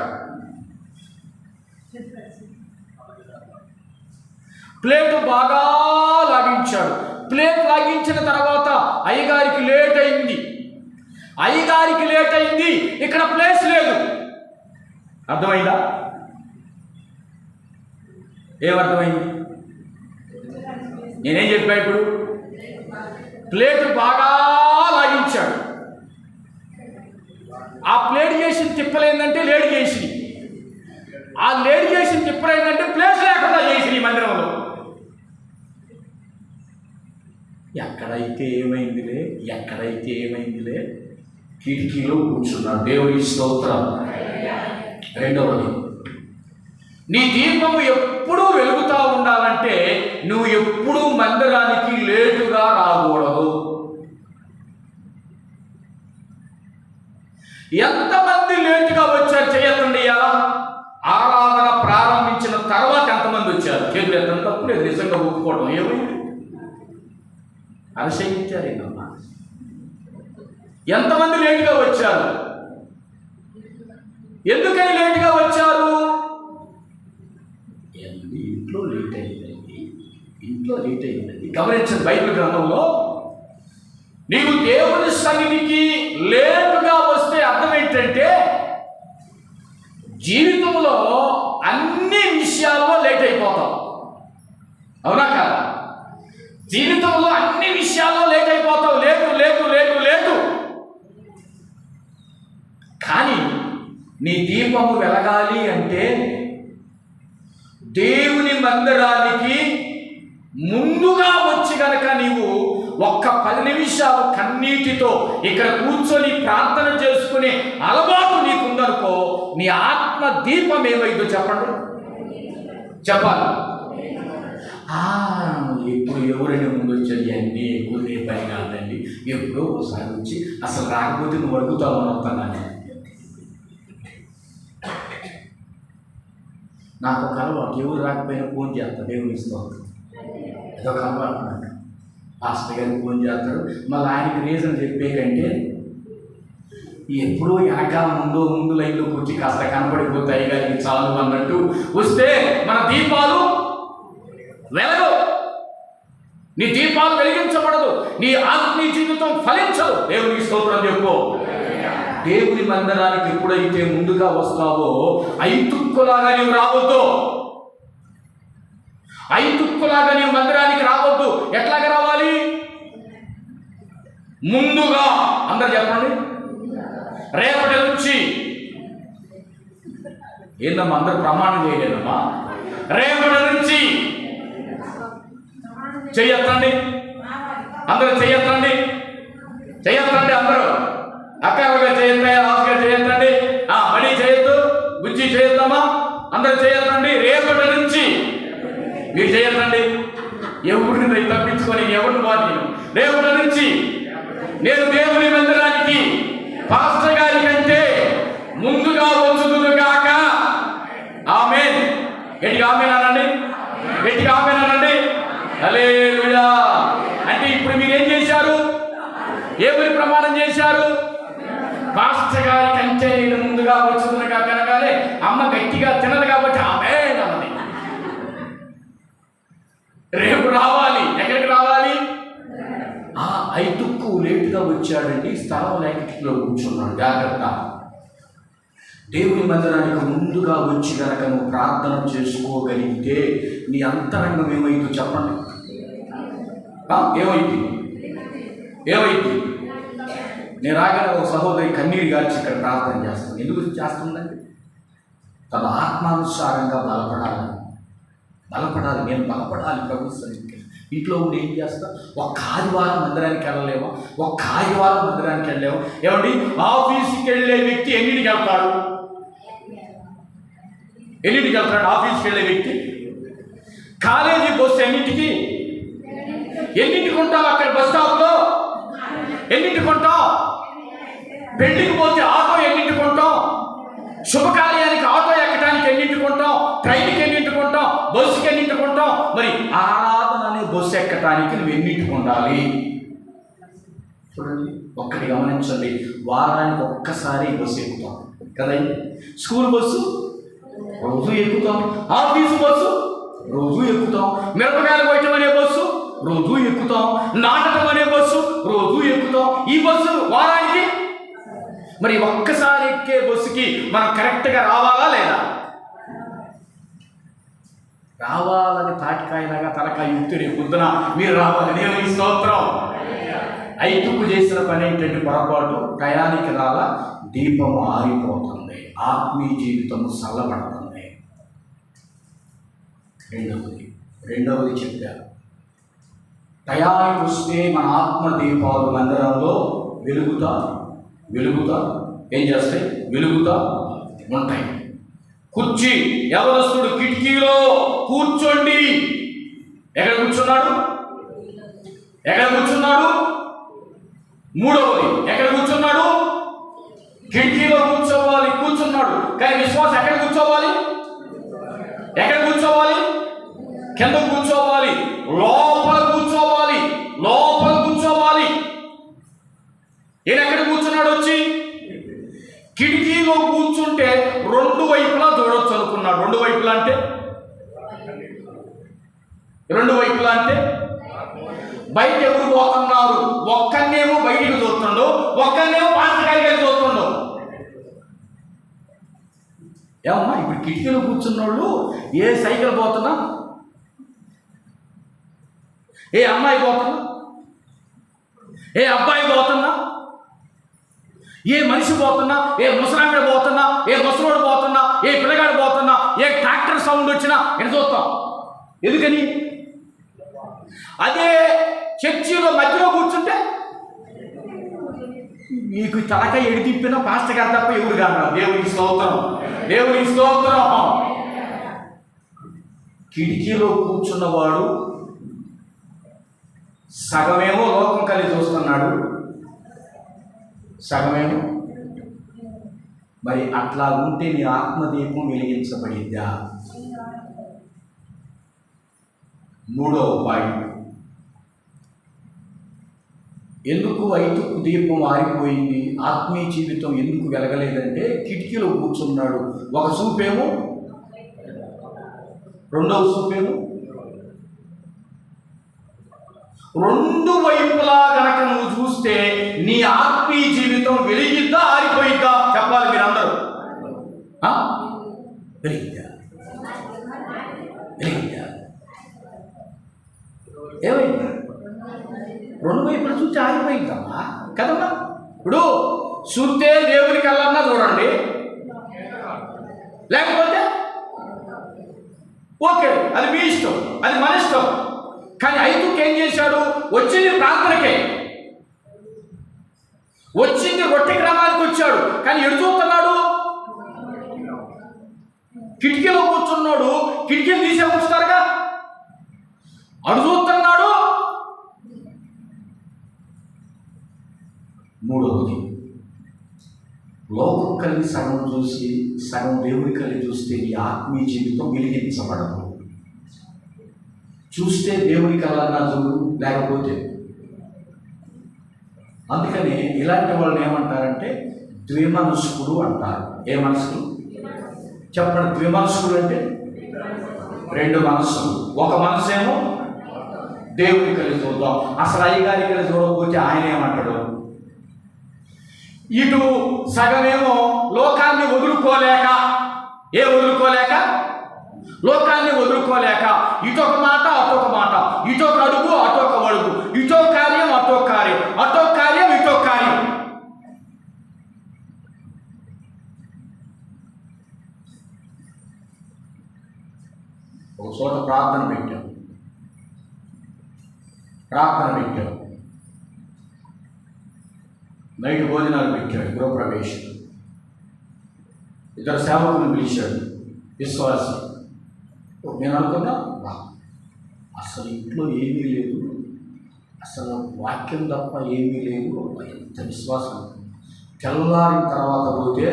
ప్లేట్ లాగించిన తర్వాత అయ్యగారికి లేట్ అయింది. ఇక్కడ ప్లేస్ లేదు. అర్థమైందా? ఏమర్థమైంది? నేనేం చెప్పా? ఇప్పుడు ప్లేట్ బాగా లాగించాడు. ఆ ప్లేట్ చేసిన తిప్పలేందంటే లేట్ చేసి, ఆ లేట్ చేసిన తిప్పలేందంటే ప్లేస్ లేకుండా చేసి ఈ మందిరంలో. ఎక్కడైతే ఏమైందిలే కిటికీలో కూర్చున్నాడు. దేవుని స్తోత్రం. రెండవది, నీ దీపము ఎప్పుడూ వెలుగుతూ ఉండాలంటే నువ్వు ఎప్పుడూ మందిరానికి లేటుగా రాకూడదు. ఎంతమంది లేటుగా వచ్చారు చేయతండి. ఇలా ఆరాధన ప్రారంభించిన తర్వాత ఎంతమంది వచ్చారు? చేతులు ఎంత తప్పు లేదు, నిజంగా ఒప్పుకోవడం. ఏమైంది? అరసయించారేనమ్మా. ఎంతమంది లేటుగా వచ్చారు? ఎందుకని లేటుగా వచ్చారు? ఇంట్లో లేట్ అయిందండి. గమనించండి, బైబిల్ గ్రంథంలో నీవు దేవుని సన్నిధికి లేటుగా వస్తే అర్థం ఏంటంటే జీవితంలో అన్ని విషయాల్లో లేట్ అయిపోతాం. అవునా కాదా? జీవితంలో అన్ని విషయాల్లో లేట్ అయిపోతావు. లేటు. కానీ నీ దీపము వెలగాలి అంటే దేవుని మందిరానికి ముందుగా వచ్చి గనక నీవు ఒక్క 10 నిమిషాలు కన్నీటితో ఇక్కడ కూర్చొని ప్రార్థన చేసుకునే అలవాటు నీకుందనుకో, నీ ఆత్మ దీపం ఏమైందో చెప్పండి, చెప్పాలి. ఇప్పుడు ఎవరైనా ముందు వచ్చారు అన్నీ ఎక్కువ పని కాదండి, ఎప్పుడో ఒకసారి వచ్చి అసలు రాకపోతే నువ్వు అడుగుతావు అని వస్తున్నాను. నాకు ఒక అలవాటు, ఎవరు రాకపోయినా ఫోన్ చేస్తాను, దేవుని ఇస్తూ అదొక అలవాటు. నాకు పాస్టర్ గారికి ఫోన్ చేస్తాడు, మళ్ళీ ఆయనకి రీజన్ చెప్పే కంటే ఎప్పుడో వెనకాల ముందు లైన్లోకి వచ్చి కాస్త కనపడిపోతాయి కానీ చాలు అన్నట్టు వస్తే మన దీపాలు వెలగవు, నీ దీపాలు వెలిగించబడదు, నీ ఆత్మీయ జీవితం ఫలించదు. దేవునికి స్తోత్రం చెప్పు. దేవుని మందిరానికి ఎప్పుడైతే ముందుగా వస్తావో ఐతుక్కులాగా నీవు రావద్దు, ఐతుక్కులాగా నీవు మందిరానికి రావద్దు. ఎట్లాగా రావాలి? ముందుగా. అందరు చెప్పండి. రేపటి నుంచి ఏందమ్మా అందరు ప్రమాణం చేయలేదమ్మా? రేపటి నుంచి చెయ్యొద్దండి, అందరూ చెయ్యొద్దండి, చెయ్యొద్దండి అందరూ. అక్కగా చేయొద్దా, రాజుగా చేయొద్దండి, మణి చేయొద్దు, బుజ్జి చేయొద్దమ్మా, అందరూ చేయొద్దండి. రేపటి నుంచి మీరు చేయొద్దండి. ఎవరిని తప్పించుకొని ఎవరిని బాధ. రేపటి నుంచి నేను దేవుని మందిరానికి పాస్టర్ గారి కంటే ముందుగా వచ్చుదును గాక. ఆమేన్. గట్టిగా ఆమేన్ అనండి, గట్టిగా ఆమేన్ అనండి. హల్లెలూయా. అంటే ఇప్పుడు మీరు ఏం చేశారు? ఏమని ప్రమాణం చేశారు? పాస్టర్ గారి కంటే నేను ముందుగా వచ్చుదును గాక అనగానే అమ్మ గట్టిగా తినదు కాబట్టి ఆమేన్ అన్నది. రేపు రావాలి. ఎక్కడికి రావాలి? ఐతుక్కు లేటుగా వచ్చాడండి, స్థలం లేఖలో కూర్చున్నాడు. జాగ్రత్త. దేవుని మందిరానికి ముందుగా వచ్చి కనుక నువ్వు ప్రార్థన చేసుకోగలిగితే నీ అంతరంగం ఏమైందో చెప్పండి. ఏమైంది? ఏమైంది? నేను రాగానే ఒక సహోదరి కన్నీరు గార్చి ఇక్కడ ప్రార్థన చేస్తాను. ఎందుకు చేస్తుందండి? తన ఆత్మానుసారంగా బలపడాలి. నేను బలపడాలి ప్రభు సన్నిధికి. ఇంట్లో ఉండి ఏం చేస్తా? ఒక్క ఆదివారం మందిరానికి వెళ్ళలేమా? ఒక్క ఆదివారం మందిరానికి వెళ్ళలేమా? ఏమండి, ఆఫీస్కి వెళ్ళే వ్యక్తి ఎన్నింటికి వెళ్తాడు? ఎన్నింటికి వెళ్తాడు ఆఫీస్కి వెళ్ళే వ్యక్తి? కాలేజీ బస్సు ఎన్నింటికి ఉంటావు? అక్కడ బస్ స్టాప్లో ఎన్నింటికి ఉంటావు? పెళ్లికి పోతే ఆటో ఎన్నింటికి ఉంటావు? శుభకార్యానికి ఆటో ఎక్కడానికి ఎన్నింటికి ఉంటాం? ట్రైన్కి ఎన్నింటికి ఉంటాం? బస్సుకి ఎన్నింటికి ఉంటాం? మరి ఆరాధన అనే బస్సు ఎక్కడానికి నువ్వు ఎన్నింటికి ఉండాలి? చూడండి, ఒక్కటి గమనించండి. వారానికి ఒక్కసారి బస్సు ఎక్కుతాం కదా. స్కూల్ బస్సు రోజు ఎక్కుతాం, ఆఫీసు బస్సు రోజు ఎక్కుతాం, మిరపకాయలు కొట్టడం అనే బస్సు రోజు ఎక్కుతాం, నాటకం అనే బస్సు రోజు ఎక్కుతాం. ఈ బస్సు వారానికి మరి ఒక్కసారి ఎక్కే బస్సుకి మనం కరెక్ట్గా రావాలా లేదా? రావాలని తాటికాయలాగా తలకాయ యుక్తుడి పొద్దున మీరు రావాలి. నేను ఈ స్తోత్రం. ఐతుక్కు చేసిన పని ఏంటంటే పొరపాటు, టయానికి రాలా, దీపము ఆరిపోతుంది, ఆత్మీయ జీవితము చల్లబడుతుంది. రెండవది చెప్పారు, టయానికి వస్తే మన ఆత్మ దీపాలు మందిరంలో వెలుగుతా ఏం చేస్తాయి? వెలుగుతా ఉంటాయి. కుర్చీ, యవనస్తుడు కిటికీలో కూర్చోండి. ఎక్కడ కూర్చున్నాడు? మూడవది ఎక్కడ కూర్చున్నాడు? కిటికీలో కూర్చున్నాడు. కానీ విశ్వాసం ఎక్కడ కూర్చోవాలి? కింద కూర్చోవాలి, లోపల కూర్చోవాలి. ఈయన ఎక్కడ కూర్చున్నాడు? వచ్చి కిటికీలో కూర్చుంటే రెండు వైపులా చూడొచ్చు అనుకున్నాడు. రెండు వైపులా అంటే బయట ఎవరు పోతున్నారు? ఒక్కనేమో బయటికి చూస్తుండో, ఒక్కనేమో పాతకాయగా చూస్తుండో. ఏమమ్మా ఇప్పుడు కిటికీలో కూర్చున్నోళ్ళు ఏ సైకిల్ పోతున్నా, ఏ అమ్మాయి పోతున్నా, ఏ అబ్బాయి పోతున్నా, ఏ మనిషి పోతున్నా, ఏ ముసలామిడ పోతున్నా, ఏ ముసలోడు పోతున్నా, ఏ పిల్లగాడు పోతున్నా, ఏ ట్రాక్టర్ సౌండ్ వచ్చినా నేను చూస్తాం. ఎందుకని? అదే చర్చిలో మధ్యలో కూర్చుంటే మీకు తలకాయ ఎడితిప్పిన పాస్టర్ గారు తప్ప ఎవరు కాదు. దేవునికి స్తోత్రం, దేవునికి స్తోత్రం. కిటికీలో కూర్చున్నవాడు సగమేమో లోకం కలిసి చూస్తున్నాడు, సగమేమో. మరి అట్లా ఉంటే నీ ఆత్మదీపం వెలిగించబడిద్దా? మూడవ పాయింట్, ఎందుకు ఐదుకు దీపం ఆరిపోయింది, ఆత్మీయ జీవితం ఎందుకు వెలగలేదంటే కిటికీలో కూర్చున్నాడు. ఒక చూపేమో, రెండవ చూపేమో. రెండు వైపులా గనక నువ్వు చూస్తే నీ ఆత్మీయ జీవితం వెలిగిద్దా ఆరిపోయిద్దా? చెప్పాలి మీరందరూ. వెలిగిద్దా? వెలిగిద్దా? ఏమైందా? రెండు వైపులు చూస్తే ఆరిపోయిందమ్మా కదమ్మా. ఇప్పుడు చూస్తే దేవునికి వెళ్ళన్నా చూడండి, లేకపోతే ఓకే, అది మీ ఇష్టం, అది మన ఇష్టం. కానీ ఐదుకి ఏం చేశాడు? వచ్చింది ప్రార్థనకే, వచ్చింది రొట్టె గ్రామానికి వచ్చాడు. కానీ ఎడు చూస్తున్నాడు? కిటికీలో కూర్చున్నాడు. కిటికీలు తీసే ఉంచుతారుగా, అడు చూస్తున్నాడు. మూడవది, లోకం కలిగి సగం చూసి సగం దేవుడి కలిగి చూస్తే ఈ ఆత్మీయ జీవితం వెలిగించబడదు. చూస్తే దేవుడి కళ్ళన్నా చూడు, లేకపోతే. అందుకని ఇలాంటి వాళ్ళని ఏమంటారంటే ద్విమనస్కుడు అంటారు. ఏ మనస్కులు చెప్పండి? ద్విమనస్కుడు అంటే రెండు మనస్సులు. ఒక మనసు ఏమో దేవుడి కలిగి చూద్దాం, అసలు అయ్యగారి కలిగి చూడకపోతే ఆయన ఏమంటాడు? ఇటు సగమేమో లోకాన్ని వదులుకోలేక, లోకాన్ని వదులుకోలేక ఇటొక మాట అటొక మాట, ఇటొక అడుగు అటొక అడుగు, ఇటో కార్యం అటో కార్యం, అటో కార్యం ఇటో కార్యం. ఒక చోట ప్రార్థన పెట్టాం. నైట్ భోజనాలు పెట్టాడు, గృహప్రవేశం. ఇద్దరు సేవకులను పిలిచాడు, విశ్వాసం. నేను అనుకున్నా, అసలు ఇంట్లో ఏమీ లేదు, అసలు వాక్యం తప్ప ఏమీ లేదు, ఎంత విశ్వాసం. తెల్లారిన తర్వాత పోతే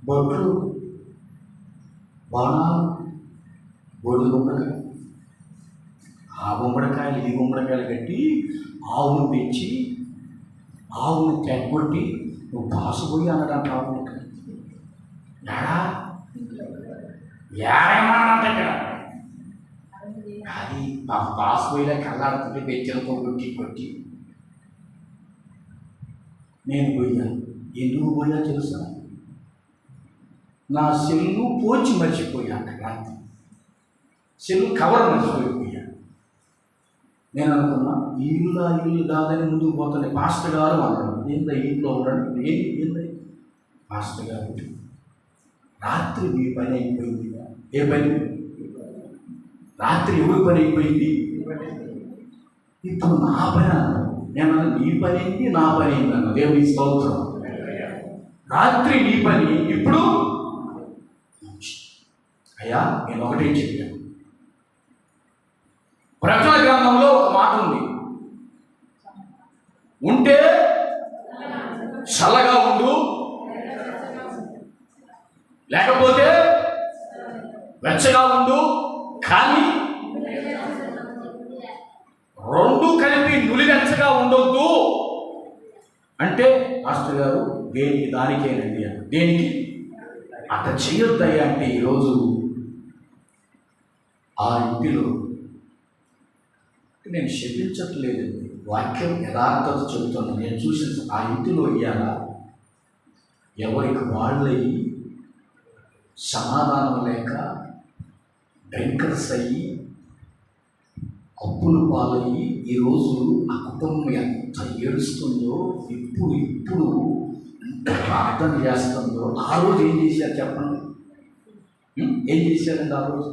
బొట్లు, బాణాలు, బొడ్డు గుమ్మడికాయ, ఆ గుమ్మడికాయలు ఈ గుమ్మడికాయలు కట్టి ఆవును పెంచి ఆవును తెగొట్టి నువ్వు బాసుపోయి అన్నదంట. ఆవును ఏడేమన్నంట ఇక్కడ. అది బాసుపోయిలా కళ్ళాడుతుంటే బెచ్చలతో కొట్టి నేను పోయా. ఎందుకు పోయా తెలుసా? నా సెల్లు పోచి మర్చిపోయా. అక్కడ రాత్రి సెల్లు కవర్ మర్చిపోయిపోయా. నేను అనుకున్నా ఇల్లు కాదని ముందుకు పోతుంది. పాస్టర్ గారు అన్నాడు, ఏందా ఇంట్లో ఉన్నాడు, ఏంది పాస్టర్ గారు, రాత్రి మీ పని అయిపోయింది. ఏ పని? రాత్రి ఎవరి పని అయిపోయింది? ఇప్పుడు నా పని అన్నాడు. నేను నీ పని అయింది, నా పని అయింది అన్న. దేవుని స్తోత్రం. రాత్రి నీ పని, ఇప్పుడు అయ్యా నేను ఒకటే చెప్పాను. ప్రకటన గ్రంథంలో ఒక మాట ఉంది, ఉంటే చల్లగా ఉండు, లేకపోతే వెచ్చగా ఉండు, కానీ రెండు కలిపి నులివెచ్చగా ఉండొద్దు అంటే మాస్టర్ గారు దేనికి దానికేనండి అని. దేనికి అట్ట చేయొద్దయ్యా అంటే ఈరోజు ఆ ఇంటిలో నేను శపించట్లేదండి, వాక్యం యథార్థత చెబుతున్నాను. నేను చూసిన ఆ ఇంటిలో ఇయ్యాల ఎవరికి వాళ్ళయి సమాధానం లేక డ్రింకర్స్ అయ్యి అప్పులు పాలయ్యి ఈరోజు ఆ కుటుంబం ఎంత ఏడుస్తుందో, ఇప్పుడు ఎంత ప్రార్థన చేస్తుందో. ఆ రోజు ఏం చేశారు చెప్పండి? ఏం చేశారండి ఆ రోజు?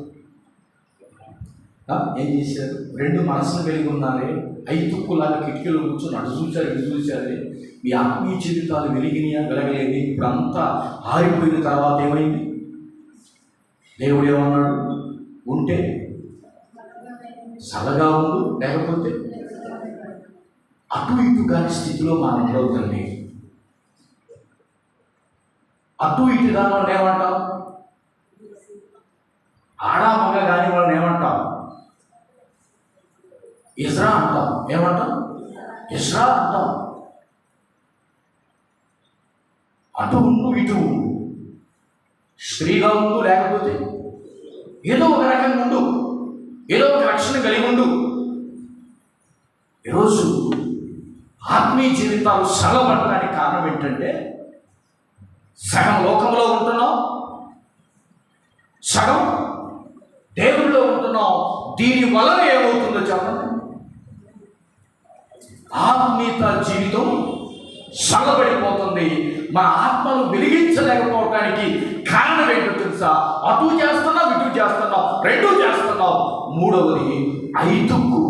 ఏం చేశారు? రెండు మనసులు కలిగి ఉన్నారే, 5 తుక్కులాగా కిటికీలో కూర్చొని అటు చూశారు ఇటు చూశారే. మీ ఆత్మీయ జీవితాలు వెలిగినాయా? వెలగలేదు. ఇప్పుడు అంతా ఆరిపోయిన తర్వాత ఏమైంది? దేవుడు ఏమన్నాడు? ఉంటే చల్లగా ఉండు, లేకపోతే అటు ఇటు కాని స్థితిలో మనం ఉండవుతండి. అటు ఇటు కాని వాళ్ళని ఏమంటాం? ఆడా మగ కాని వాళ్ళని ఏమంటాం? ఇజ్రా అంటాం. ఏమంటాం? ఇజ్రా అంటాం. అటు ఉండు ఇటు ఉండు, స్త్రీగా ఉండు, లేకపోతే ఏదో ఒక రకంగా ఉండు, ఏదో ఒక రక్షణ కలిగి ఉండు. ఈరోజు ఆత్మీయ జీవితాలు సగపడటానికి కారణం ఏంటంటే, సగం లోకంలో ఉంటున్నాం, సగం దేవుళ్ళలో ఉంటున్నాం. దీని వలన ఏమవుతుందో చెప్పండి? ఆత్మీయత జీవితం సగపడిపోతుంది. మన ఆత్మను వెలిగించలేకపోవటానికి కారణం ఏంటో తెలుసా? అటు చేస్తున్నావు, ఇటు చేస్తున్నావు, రెండూ చేస్తున్నావు. మూడవది 5కు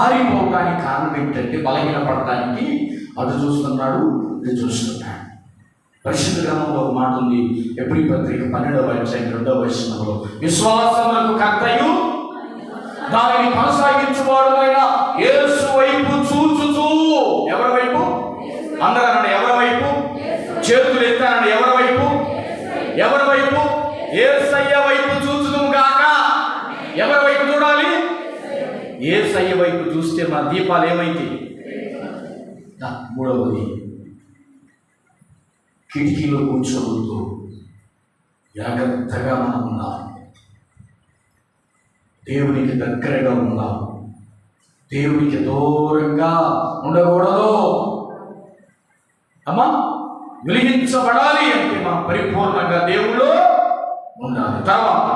ఆరిపోవటానికి కారణం ఏంటంటే, బలహీనపడటానికి అటు చూస్తున్నాడు, ఇటు చూస్తున్నాడు. పరిశుద్ధ గ్రంథంలో ఒక మాట ఉంది, ఎబ్రీ పత్రిక 12వ అధ్యాయం 2వ వచనంలో, విశ్వాసములకు కర్తయు దానిని కొనసాగించువాడునైన యేసు వైపు చూచుచూ. ఎవరి వైపు? అందరూ అనండి, ఎవరి వైపు? చేతులు ఎత్తానండి, ఎవరి వైపు? ఎవరి వైపు? యేసయ్య వైపు చూచుదుము గాక. ఎవరి వైపు చూడాలి? యేసయ్య వైపు చూస్తే మన దీపాలు ఏమైంది? మూడవది, కిటికీలో కూర్చోవద్దు, జాగ్రత్తగా మనం ఉందాం. దేవునికి దగ్గరగా ఉందాం, దేవునికి దూరంగా ఉండకూడదు. అమ్మా, వెలిగించబడాలి అంటే మనం పరిపూర్ణంగా దేవుళ్ళు ఉండాలి. తర్వాత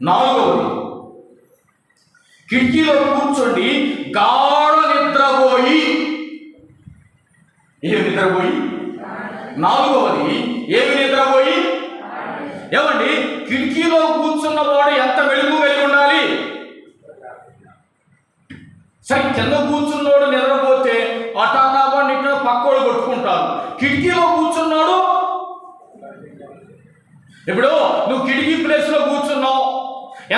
4వది, కిటికీలో కూర్చోండి, గాఢ నిద్రపోయి. ఏమి నిద్రపోయి? 4వది, ఏమి నిద్రపోయి? ఏమండి, కిటికీలో కూర్చున్నవాడు ఎంత వెలుగు వెలిగి ఉండాలి? సరే, కింద కూర్చున్నవాడు నిద్రపోతే అటన్నాబా నిట్ట పక్కోడు కొట్టుకుంటారు. కిటికీలో కూర్చున్నాడు, ఇప్పుడు నువ్వు కిటికీ ప్లేస్లో కూర్చున్నావు,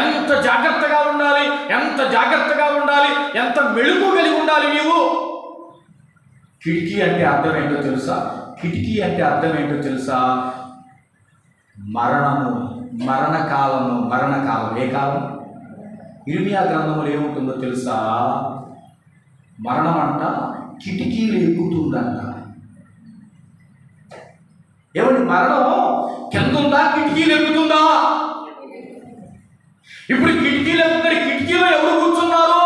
ఎంత జాగ్రత్తగా ఉండాలి, ఎంత జాగ్రత్తగా ఉండాలి, ఎంత మెలుగు కలిగి ఉండాలి నీవు. కిటికీ అంటే అర్థం ఏంటో తెలుసా? కిటికీ అంటే అర్థం ఏంటో తెలుసా? మరణము, మరణకాలము. మరణకాలం ఏ కాలం? ఇర్మియా గ్రంథంలో ఏముంటుందో తెలుసా? మరణం అంట కిటికీలు ఎక్కుతుందంట. ఏమండి, మరణం కిందుందా, కిటికీలు ఎక్కుతుందా? ఇప్పుడు కిటికీలు ఎక్కుతుంది. కిటికీలో ఎవరు కూర్చున్నారు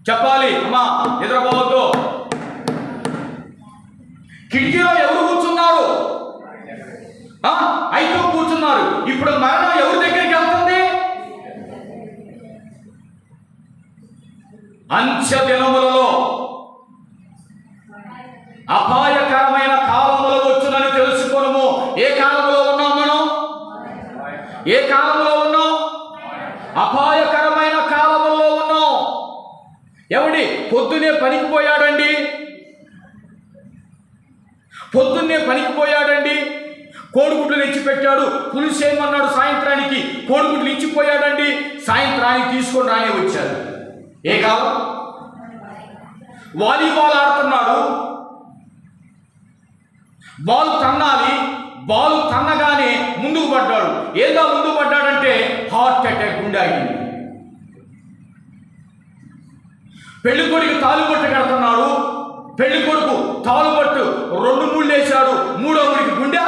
చెప్పాలి. అమ్మా, నిద్రపోవద్దు. కిటికీలో ఎవరు కూర్చున్నారు? 5 కూర్చున్నారు. ఇప్పుడు మరణం ఎవరి దగ్గరికి వెళ్తుంది? అంత్య దినములలో అపాయకరమైన కాలములు వచ్చునని తెలుసుకొనుము. ఏ కాలంలో ఉన్నాం మనం? ఏ కాలంలో ఉన్నాం? అపాయకరమైన కాలములో ఉన్నాం. ఏమండి, పొద్దునే పనికి పోయాడండి, పొద్దున్నే పనికి పోయాడండి, కోడిగుడ్లు ఇచ్చిపెట్టాడు, పులుసు ఏమన్నాడు సాయంత్రానికి, కోడిగుడ్లు ఇచ్చిపోయాడండి, సాయంత్రానికి తీసుకొని రానే వచ్చాడు. ఏ కాలం? వాలీబాల్ ఆడుతున్నాడు, బాల్ తన్నాలి, బాల్ తన్నగానే ముందుకు పడ్డాడు. ఏదో ముందుకు పడ్డాడంటే హార్ట్ అటాక్, గుండె ఆగింది. పెళ్లి కొడుకు తాలుబొట్టు కడుతున్నాడు, పెళ్లి కొడుకు తాలుబొట్టు 2 ముళ్ళు వేశాడు, 3వ ముడికి గుండె.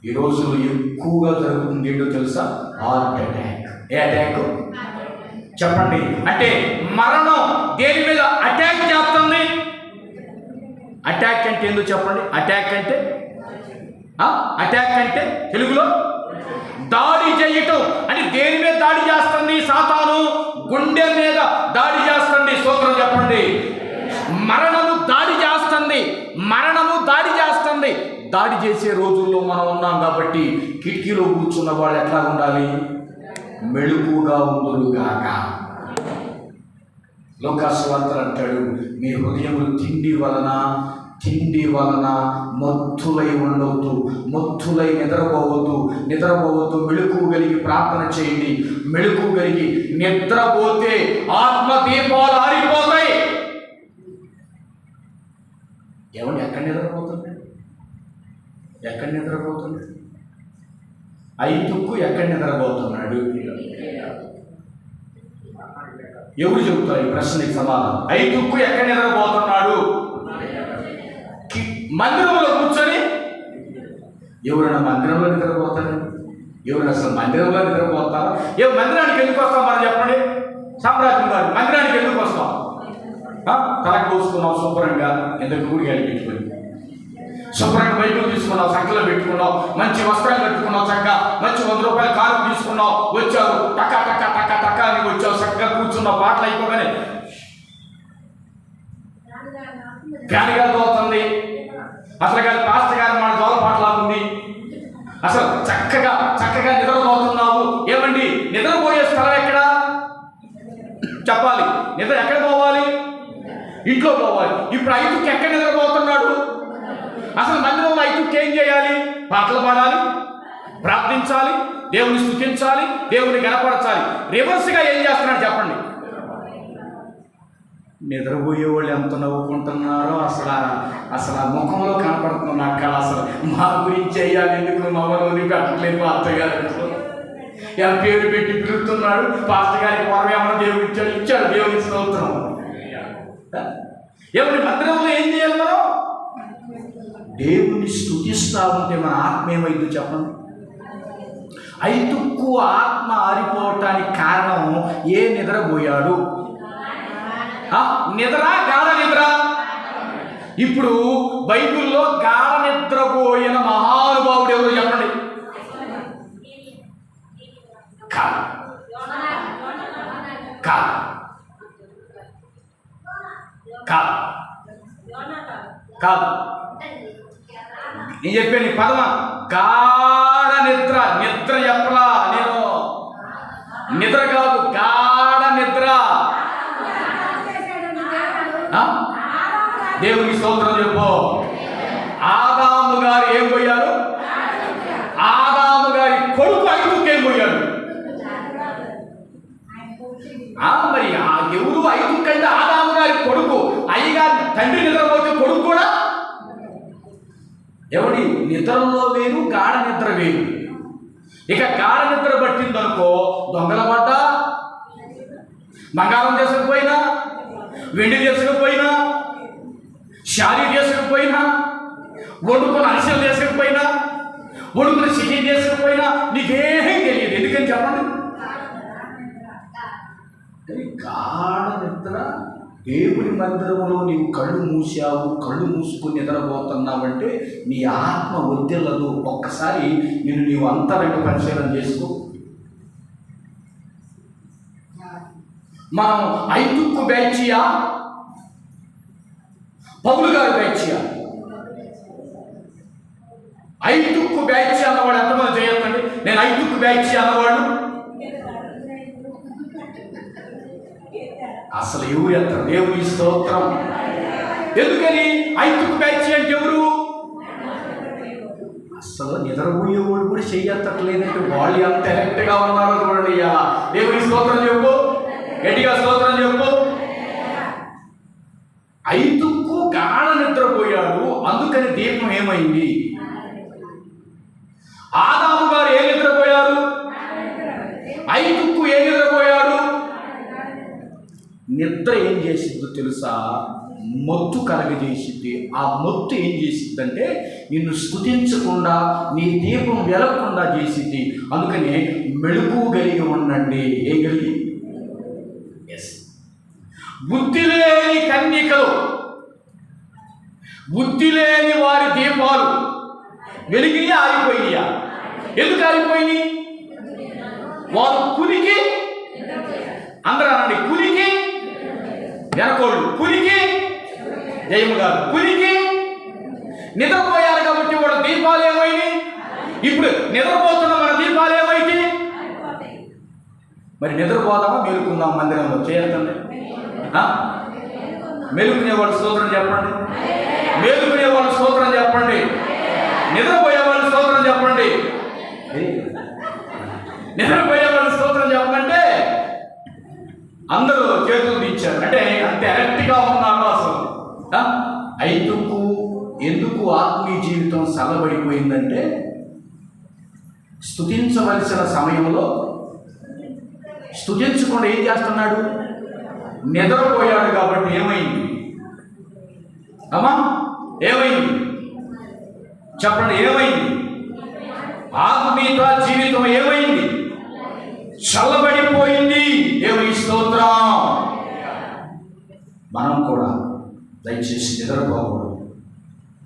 ఈ రోజులో ఎక్కువగా జరుగుతుంది ఏంటో తెలుసా? Heart attack. ఏ అటాక్ చెప్పండి? అంటే మరణం దేని మీద అటాక్ చేస్తుంది? అటాక్ అంటే ఎందుకు చెప్పండి? అటాక్ అంటే అటాక్ అంటే తెలుగులో దాడి చేయటం. అంటే దేని మీద దాడి చేస్తుంది? సాతాను గుండె మీద దాడి చేస్తుంది. స్తోత్రం చెప్పండి. మరణము దాడి చేస్తుంది, మరణము దాడి చేస్తుంది. దాడి చేసే రోజుల్లో మనం ఉన్నాం కాబట్టి కిటికీలో కూర్చున్న వాళ్ళు ఎట్లా ఉండాలి? మెళుకుగా ఉండురుగాక. లోకాసువార్తలు అంటాడు, మీ హృదయములు తిండి వలన మత్తులై ఉండవద్దు, మత్తులై నిద్రపోవద్దు. మెళుకు కలిగి ప్రార్థన చేయండి. మెళుకు కలిగి నిద్రపోతే ఆత్మ దీపాలు ఆరిపోతాయి. ఎవరు ఎక్కడ నిద్రపోతుంది? ఐతుక్కు ఎక్కడ నిద్రపోతున్నాడు? ఎవరు చెబుతారు ఈ ప్రశ్నకి సమాధానం? ఐతుక్కు ఎక్కడ నిద్రపోతున్నాడు? మందిరంలో కూర్చొని. ఎవరైనా మందిరంలో నిద్రపోతారు? ఎవరైనా అసలు మందిరంలో నిద్రపోతారా? మందిరానికి ఎందుకు వస్తాం మనం చెప్పండి? సామ్రాజ్యం గారు, మందిరానికి ఎందుకు వస్తాం? తలకు కోసుకున్నాం శుభ్రంగా, ఎందుకు గుడికి వెళ్ళి పెట్టుకొని శుభ్రంగా బైబిల్ తీసుకున్నావు, సంఖ్యలో పెట్టుకున్నావు, మంచి వస్త్రం కట్టుకున్నావు, చక్కగా మంచి 100 రూపాయల కారు తీసుకున్నావు, వచ్చావు టక్క అని వచ్చావు, చక్కగా కూర్చున్నావు. పాటలు అయిపోగానే ఫ్యాన్ గాలి తోలుతుంది, అసలు గారి పాస్టర్ గారి మాట దోల పాటలాగుంది. అసలు చక్కగా నిద్రపోతున్నావు. ఏమండి, నిద్రపోయే స్థలం ఎక్కడ చెప్పాలి? నిద్ర ఎక్కడ పోవాలి? ఇంట్లో పోవాలి. ఇప్పుడు ఐదుకి ఎక్కడ నిద్రపోతున్నాడు? అసలు మందిరంలో ఐదుకి ఏం చేయాలి? పాటలు పాడాలి, ప్రార్థించాలి, దేవుని స్తుతించాలి, దేవుని గణపరచాలి. రివర్స్గా ఏం చేస్తున్నాడు చెప్పండి? నిద్రపోయే వాళ్ళు ఎంత నవ్వుకుంటున్నారో అసలు ముఖంలో కనపడుతున్న అక్కడ అసలు మా గురించి చేయాలి, ఎందుకు మమ్మల్ని పెట్టట్లేదు మా అత్తగారు పేరు పెట్టి పిలుస్తున్నాడు. పాస్టర్ గారికి పొరవ ఏమన్నా దేవుడు ఇచ్చాడు దేవుని స్తోత్రం. ఎవరి మందిరంలో ఏం చేయాలి? మనం దేవుని స్తుతిస్తా ఉంటే మన ఆత్మ ఏమైందో చెప్పండి. ఐతుక్కు ఆత్మ ఆరిపోవటానికి కారణం ఏ నిద్రపోయాడు? గాఢ నిద్ర. ఇప్పుడు బైబిల్లో గాఢ నిద్రపోయిన మహానుభావుడు ఎవరు చెప్పండి? కాదు. నేను చెప్పాను పదమా, గాఢ నిద్ర. చెప్పలా నేను? నిద్ర కాదు, గాఢ నిద్ర. దేవునికి స్తోత్రం చెప్పు. ఆదాము గారు ఏం పోయారు? ఆదాము గారి కొడుకు ఐదుకు ఏం పోయాడు? మరి ఎవరు ఐదుకు కంటే ఆదాము గారి కొడుకు. అయ్యగారి తండ్రి నిద్రపోతే కొడుకు కూడా. ఎవడి నిద్రలో వేరు, గాఢ నిద్ర వేరు. ఇక గాఢ నిద్ర పట్టిందనుకో, దొంగల పడ్డ, బంగారం చేసుకుపోయినా, వెండి చేసుకుపోయినా, శారీ చేసుకుపోయినా, వండుకున్న అరిసెలు చేసుకుపోయినా, వండుకున్న చికెన్ చేసుకుపోయినా నీకేమీ తెలియదు. ఎందుకని చెప్పండి? గాఢ నిద్ర. దేవుని మందిరంలో నీవు కళ్ళు మూసుకుని నిద్రపోతున్నావంటే నీ ఆత్మ వద్దెల్లదు. ఒక్కసారి నీవు అంతరంగ పరిశీలన చేసుకో. మనం ఐదుక్కు బ్యాచియా, పౌలు గారి బ్యాచియా? ఐదుక్కు బ్యాచి అన్నవాడు ఎంతమంది చేయొద్దండి? నేను ఐదుక్కు బ్యాచి అన్నవాడు అసలు ఎవరు ఎత్తారు? దేవుని స్తోత్రం. ఎందుకని ఐదుక్కు బ్యాచి అంటే ఎవరు? అసలు నిద్రపోయేవాడు కూడా చెయ్యత్తట్లేదంటే వాళ్ళు ఎంత ఎలక్ట్గా ఉన్నారో చూడండి. దేవుని స్తోత్రం చెప్పు, గట్టిగా స్తోత్రం చెప్పు. ఐదుక్కు గాఢ నిద్రపోయాడు, అందుకని దీపం ఏమైంది? ఆదాము గారు ఏ నిద్రపోయారు? ఐదుక్కు ఏ నిద్రపోయాడు? నిద్ర ఏం చేసిద్దో తెలుసా? మొత్తు కలగజేసిద్ది. ఆ మొత్తు ఏం చేసిద్దంటే నిన్ను స్తుతించకుండా, నీ దీపం వెలగకుండా చేసిద్ది. అందుకనే మెళుకు కలిగి ఉండండి. ఏం కలిగి? బుద్ధి లేని కన్యకలు, బుద్ధి లేని వారి దీపాలు వెలిగిని ఆరిపోయినాయా? ఎందుకు ఆరిపోయినాయి? వారు కునికి, అందరూ అనండి, కునికి వెనకోళ్ళు, కునికి జయము గారు, కునికి నిద్రపోయారు కాబట్టి వాళ్ళ దీపాలు ఏమైనాయి? ఇప్పుడు నిద్రపోతున్న మన దీపాలు ఏమైతే? మరి నిద్రపోదామా మేలుకుందాం? మందిరంలో చేయకండి. మేలుకునేవాళ్ళు స్తోత్రం చెప్పండి. మేలుకునేవాళ్ళు స్తోత్రం చెప్పండి. నిద్రపోయేవాళ్ళు స్తోత్రం చెప్పండి. నిద్రపోయేవాళ్ళు స్తోత్రం చెప్పంటే అందరూ చేతులు దించారు. అంటే అంత ఎలక్ట్గా ఉన్నాను అసలు. ఎందుకు ఆత్మీయ జీవితం చల్లబడిపోయిందంటే, స్తుతించవలసిన సమయంలో స్తుతించకుండా ఏం చేస్తున్నాడు? నిద్రపోయాడు. కాబట్టి ఏమైంది అమ్మా? ఏమైంది చెప్పండి? ఏమైంది? ఆత్మీయ జీవితం ఏమైంది? చల్లబడిపోయింది. దేవుని స్తోత్రం. మనం కూడా దయచేసి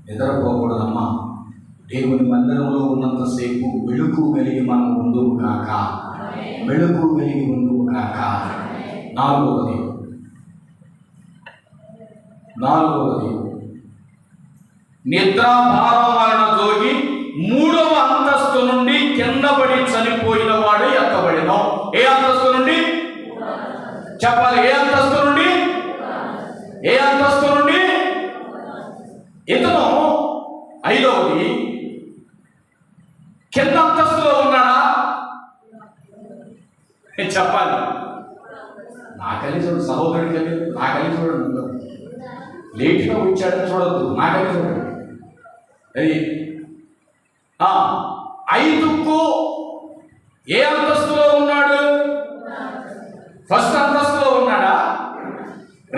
నిద్రపోకూడదమ్మా. దేవుని మందిరంలో ఉన్నంతసేపు వెలుగు కలిగి మనం ముందుకు కాక, వెలుగు కలిగి ముందుకు కాక. నాలుగవది నిద్రాభారం వలన జోగి 3వ అంతస్తు నుండి కింద పడి చనిపోయిన వాడు ఎత్తబడిన. ఏ అంతస్తు నుండి చెప్పాలి? ఏ అంతస్తు నుండి? ఏ అంతస్తు నుండి? ఇతను 5వది కింద అంతస్తులో ఉన్నాడా? చెప్పాలి. నాకలి చూడండి, సహోదరుడికి వెళ్ళి నాకలి చూడండి. లేట్గా వచ్చాడని చూడద్దు, నాకలి చూడండి. అది 5కు ఏ అంతస్తులో ఉన్నాడు? ఫస్ట్ అంతస్తులో ఉన్నాడా?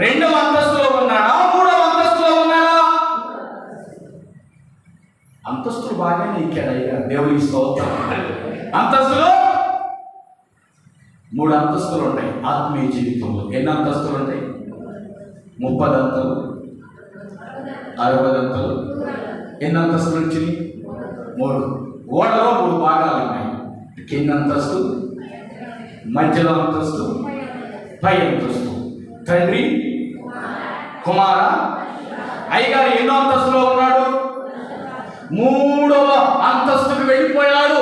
2వ అంతస్తులో ఉన్నాడా? 3వ అంతస్తులో ఉన్నాడా? అంతస్తులు బాగానే ఎక్కాడు అయ్యా. దేవుని స్తోత్రం. అంతస్తులు 3 అంతస్తులు ఉంటాయి ఆత్మీయ జీవితంలో. ఎన్ని అంతస్తులు ఉంటాయి? 30 అంతలు, 60 అంతలు. ఎన్ని అంతస్తులు వచ్చినాయి? 3. ఓడలో 3 భాగాలు ఉన్నాయి. కింద అంతస్తు, మధ్యలో అంతస్తు, పై అంతస్తు. తండ్రి, కుమార, అయ్యగారు ఎన్నో అంతస్తులో ఉన్నాడు? 3వ అంతస్తుకు వెళ్ళిపోయాడు.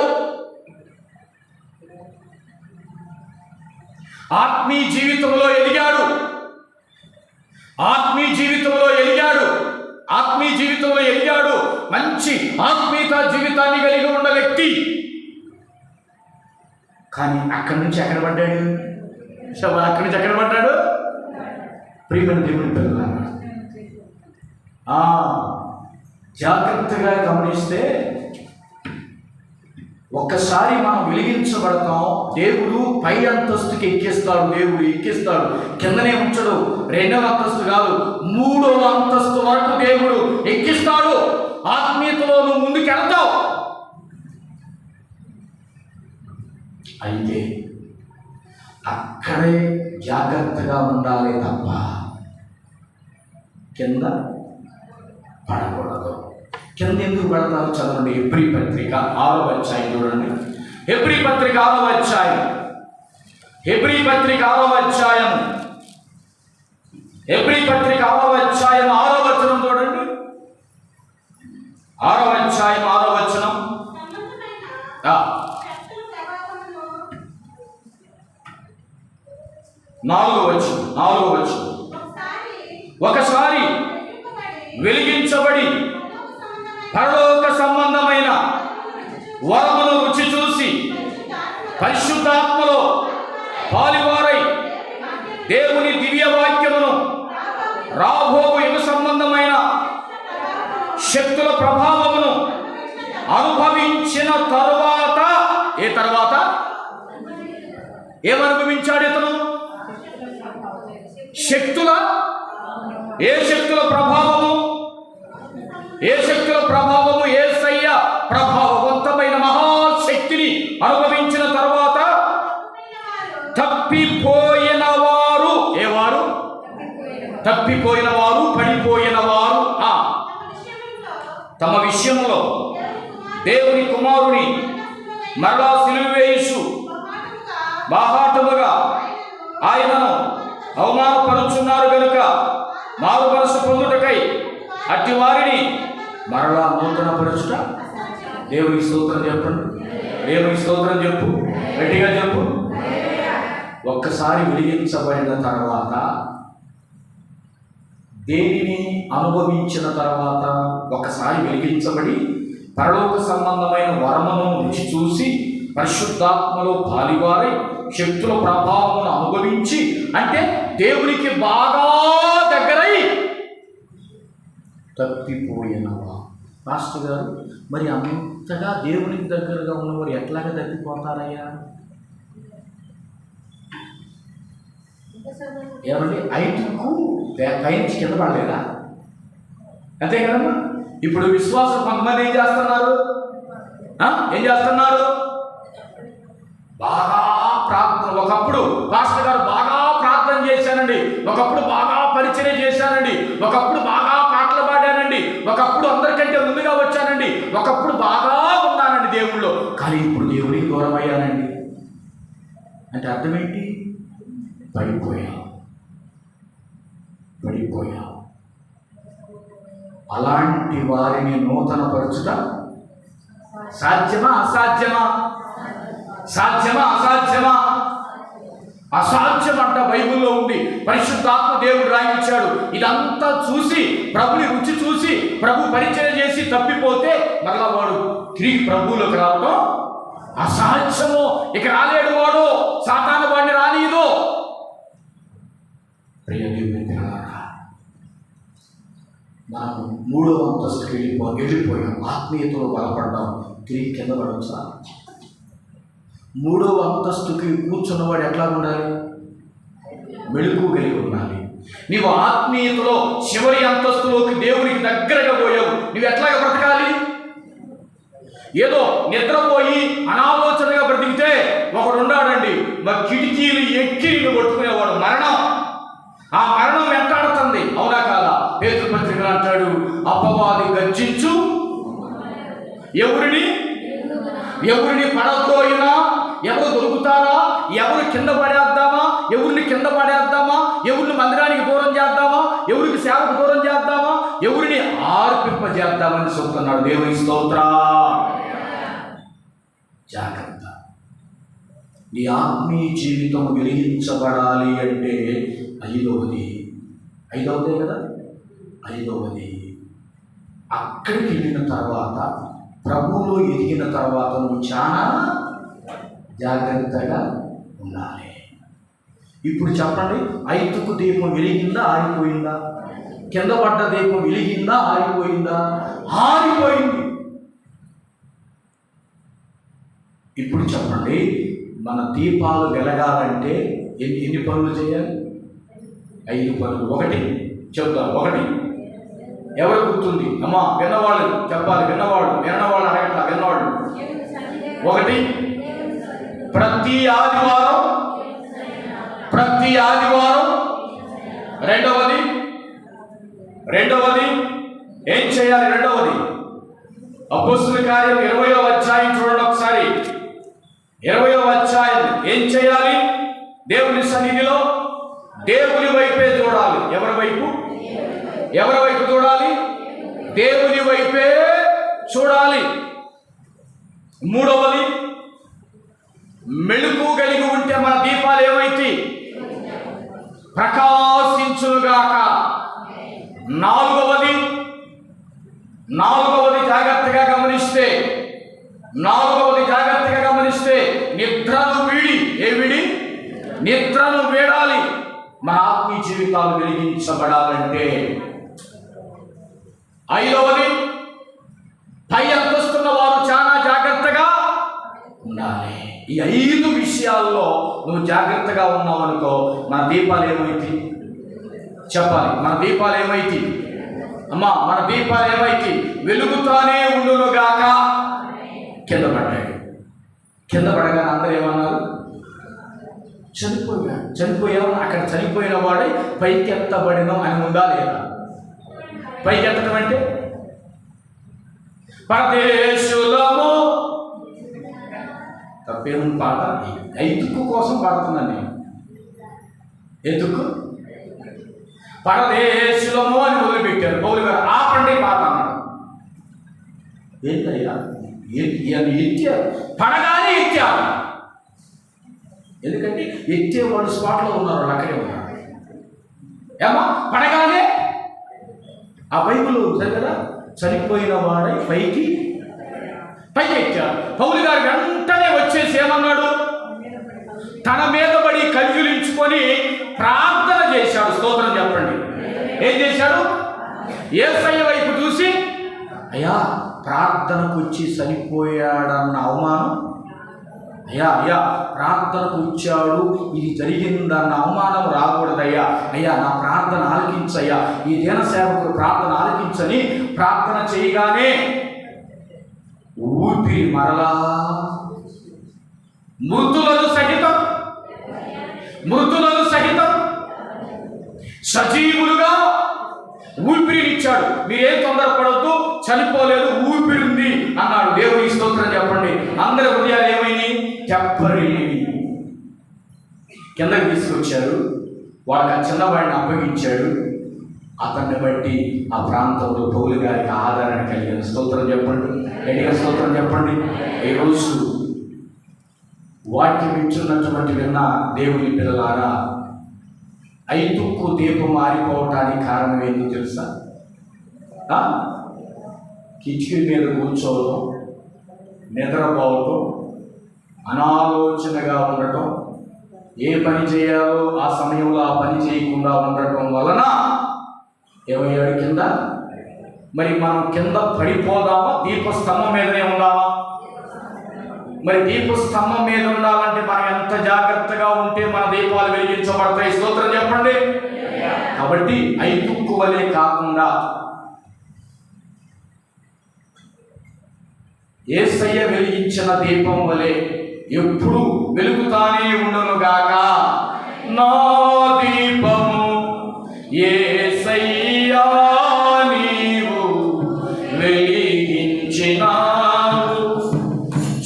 ఆత్మీయ జీవితంలో ఎదిగాడు. మంచి ఆత్మీయత జీవితాన్ని కలిగి ఉన్న వ్యక్తి. కానీ అక్కడి నుంచి ఎక్కడ పడ్డాడు? ప్రియమైన దేవుని పిల్లలు, జాగ్రత్తగా గమనిస్తే ఒక్కసారి మనం వెలిగించబడతాం. దేవుడు పై అంతస్తుకి ఎక్కిస్తాడు. కిందనే ఉంచడు. 2వ అంతస్తు కాదు, 3వ అంతస్తు వరకు దేవుడు ఎక్కిస్తాడు. ఆత్మీయతలో నువ్వు ముందుకు వెళ్తావు. అయితే అక్కడే జాగ్రత్తగా ఉండాలి తప్ప కింద పడకూడదు. కింద ఎందుకు పడతారు? చదవండి. హెబ్రీ పత్రిక 6వ అధ్యాయం చూడండి. హెబ్రీ పత్రిక 6వ అధ్యాయం 6వ వచనం చూడండి. 6వ అధ్యాయం 6వ వచనం. 4వ వచనం. ఒకసారి వెలిగించబడి పరలోక సంబంధమైన వరమును రుచి చూసి పరిశుద్ధాత్మలో పాలివారై దేవుని దివ్య వాక్యమును రాబోవు యుగ సంబంధమైన శక్తుల ప్రభావమును అనుభవించిన తరువాత ఏమనుభవించాడు ఇతను? ఏ శక్తుల ప్రభావము? యేసయ్య ప్రభావవంతమైన మహాశక్తిని అనుభవించిన తర్వాత తప్పిపోయిన వారు పడిపోయిన వారు తమ విషయంలో దేవుని కుమారుని మరలా సిలువ వేయుచు బాహాటముగా ఆయనను అవమానపరుచున్నారు గనుక మారు మనసు పొందుటకై అట్టి వారిని మరలా నూతన పరుచుట దేవునికి స్తోత్రం చెప్పండి. దేవునికి స్తోత్రం చెప్పు, గట్టిగా చెప్పు. ఒక్కసారి వెలిగించబడిన తర్వాత, దేనిని అనుభవించిన తర్వాత, ఒకసారి వెలిగించబడి పరలోక సంబంధమైన వరమును రుచి చూసి పరిశుద్ధాత్మలో పాలివారై శక్తుల ప్రభావమును అనుభవించి, అంటే దేవునికి బాగా దగ్గరై తప్పిపోయినవా. మాస్టర్ గారు, మరి అంతగా దేవునికి దగ్గరగా ఉన్నవారు ఎట్లాగా తప్పిపోతారయ్యా? ఏమండి, ఐదుకు పైనుంచి కింద పడలేదా? అంతే కదమ్మా. ఇప్పుడు విశ్వాసం కొంతమంది ఏం చేస్తున్నారు? బాగా ప్రార్థన. ఒకప్పుడు పాస్టర్ గారు బాగా ప్రార్థన చేశానండి, ఒకప్పుడు బాగా పరిచయం చేశానండి, ఒకప్పుడు బాగా పాటలు పాడానండి, ఒకప్పుడు అందరికంటే ముందుగా వచ్చానండి, ఒకప్పుడు బాగా ఉన్నానండి దేవుళ్ళో, కానీ ఇప్పుడు దేవుడికి దూరం అయ్యానండి అంటే అర్థం ఏంటి? పడిపోయా. అలాంటి వారిని నూతనపరచుట సాధ్యమా అసాధ్యమా? అసాధ్యం అంట బైబిల్లో ఉంది. పరిశుద్ధాత్మ దేవుడు రాయించాడు. ఇదంతా చూసి, ప్రభుని రుచి చూసి, ప్రభు పరిచయం చేసి తప్పిపోతే మరలా వాడు తిరిగి ప్రభువులోకి రావడం అసాధ్యము. ఇక రాలేడు వాడు, సాతాను వాడిని రానీయదు. మనం 3వ అంతస్తుకి వెళ్ళిపోయాం, ఆత్మీయతలో బలపడ్డాం, తిరిగి కింద పడవచ్చా? 3వ అంతస్తుకి కూర్చున్నవాడు ఎట్లా ఉండాలి? మెళుకు కలిగి ఉండాలి. నీవు ఆత్మీయతలో చివరి అంతస్తులోకి దేవునికి దగ్గరగా పోయావు, నువ్వు ఎట్లాగా బ్రతకాలి? ఏదో నిద్రపోయి అనాలోచనగా బ్రతికితే ఒకడున్నాడండి, మా కిటికీలు ఎక్కి నిన్ను కొట్టుకునేవాడు. మరణం, ఆ మరణం వెంటాడుతుంది. అవునా కాదా? పేతురు పత్రికలు అంటాడు, అపవాది గర్జించు ఎవరిని పడద్రోయినా, ఎవరు దొరుకుతారా, ఎవరు కింద పడేద్దామా, ఎవరిని మందిరానికి దూరం చేద్దామా, ఎవరికి సేవకు దూరం చేద్దామా, ఎవరిని ఆర్పింపజేద్దామని చెప్తున్నాడు. దేవుని స్తోత్రం. జాగ్రత్త. నీ ఆత్మీయ జీవితం వెలిగించబడాలి అంటే ఐదవది కదా, ఐదవది అక్కడికి వెళ్ళిన తర్వాత, ప్రభువులో ఎదిగిన తర్వాత నువ్వు చాలా జాగ్రత్తగా ఉండాలి. ఇప్పుడు చెప్పండి, ఐదుకు దీపం వెలిగిందా ఆరిపోయిందా? కింద పడ్డ దీపం వెలిగిందా ఆరిపోయిందా? ఆరిపోయింది. ఇప్పుడు చెప్పండి, మన దీపాలు వెలగాలంటే ఎన్ని పనులు చేయాలి? 5 పనులు. ఒకటి చెప్తాను. ఒకటి ఎవరు గుర్తుంది? అమ్మా విన్నవాళ్ళు చెప్పాలి. విన్నవాళ్ళు అడగట్లా, విన్నవాళ్ళు. ఒకటి, ప్రతి ఆదివారం. రెండవది ఏం చేయాలి? రెండవది అపోస్తలుల కార్యం 20వ అధ్యాయం చూడండి ఒకసారి. 20వ అధ్యాయం ఏం చేయాలి? దేవుని సన్నిధిలో దేవుని వైపే చూడాలి. ఎవరి వైపు చూడాలి? దేవుని వైపే చూడాలి. మూడవది, మెళుకు కలిగి ఉంటే మన దీపాలు ఏమైతే ప్రకాశించునుగాక. నాలుగవది జాగ్రత్తగా గమనిస్తే నిద్రను వీడాలి. మన ఆత్మీయ జీవితాలు వెలిగించబడాలంటే. ఐదవది, పై అంతస్తున్న వారు చాలా జాగ్రత్తగా ఉండాలి. ఈ 5 విషయాల్లో నువ్వు జాగ్రత్తగా ఉన్నావు అనుకో, మన దీపాలు ఏమైతే చెప్పాలి. మన దీపాలు ఏమైతే అమ్మా, మన దీపాలు ఏమైతే వెలుగుతానే ఉండునుగాక. కింద పడగానే అందరూ ఏమన్నారు? చనిపోయావు. అక్కడ చనిపోయిన వాడే పైకెత్తబడిన అని ఉందా లేదా? పైకెత్తడం అంటే పరదేశులము. తప్పేముంది? పాట 5 కోసం పాడుతున్నాను నేను. ఎందుకు? పరదేశులము అని మొదలుపెట్టారు. పౌలు గారు ఆపండి పాట అన్నాడు. ఏంటయ్యా ఎత్తారు, పడగానే ఎత్తారు. ఎందుకంటే ఎత్తేవాడు స్పాట్లో ఉన్నారు, వాళ్ళు అక్కడే ఉన్నారు. ఏమా పడగానే ఆ బైబిల్ చదివారా, చనిపోయిన వాడై పైకి ఎత్తాడు. పౌలు గారు వెంటనే వచ్చేసి ఏమన్నాడు, తన మీద పడి కవ్యులించుకొని ప్రార్థన చేశాడు. స్తోత్రం చెప్పండి. ఏం చేశాడు? యేసయ్య వైపు చూసి, అయ్యా ప్రార్థనకు వచ్చి చనిపోయాడన్న అవమానం, అయ్యా ప్రార్థనకు వచ్చాడు, ఇది జరిగిందన్న అవమానం రాకూడదయ్యా. అయ్యా నా ప్రార్థన ఆలకించయ్యా, ఈ దీన సేవకుడు ప్రార్థన ఆలకించని ప్రార్థన చేయగానే ఊపిరి మరలా మృతులను సహితం సజీవులుగా ఊపిరినిచ్చాడు. మీరేం తొందరపడద్దు, చనిపోలేదు, ఊపిరి ఉంది అన్నాడు. దేవుని స్తోత్రం చెప్పండి. అందరి హృదయాలు ఏమైంది? తెప్పరిల్లివి. కిందకి తీసుకొచ్చారు, వాళ్ళకి ఆ చిన్నవాడిని అప్పగించాడు. అతన్ని బట్టి ఆ ప్రాంతంలో పౌలు గారికి ఆదరణ కలిగిన. స్తోత్రం చెప్పండి, గట్టిగా స్తోత్రం చెప్పండి. ఈరోజు వాక్యం ఇచ్చున్నటువంటి విన్న దేవుని పిల్లలారా, ఐదుక్కు దీపం మారిపోవటానికి కారణం ఏంటో తెలుసా? కిటికీ మీద కూర్చోవడం, నిద్రపోవటం, అనాలోచనగా ఉండటం, ఏ పని చేయాలో ఆ సమయంలో ఆ పని చేయకుండా ఉండటం వలన ఏమయ్యాడు? కింద. మరి మనం కింద పడిపోదామా? దీపస్తంభం మీదనే ఉందామా? మరి దీపస్తంభం మీద ఉండాలంటే మనం ఎంత జాగ్రత్తగా ఉంటే మన దీపాలు వెలిగించబడతాయి. స్తోత్రం చెప్పండి. కాబట్టి ఐదుక్కు వలె కాకుండా యేసయ్య వెలిగించిన దీపం వలె ఎప్పుడు వెలుగుతానే ఉండునుగాక. నా దీపము యేసయ్యా నీవు వెలిగించినావు,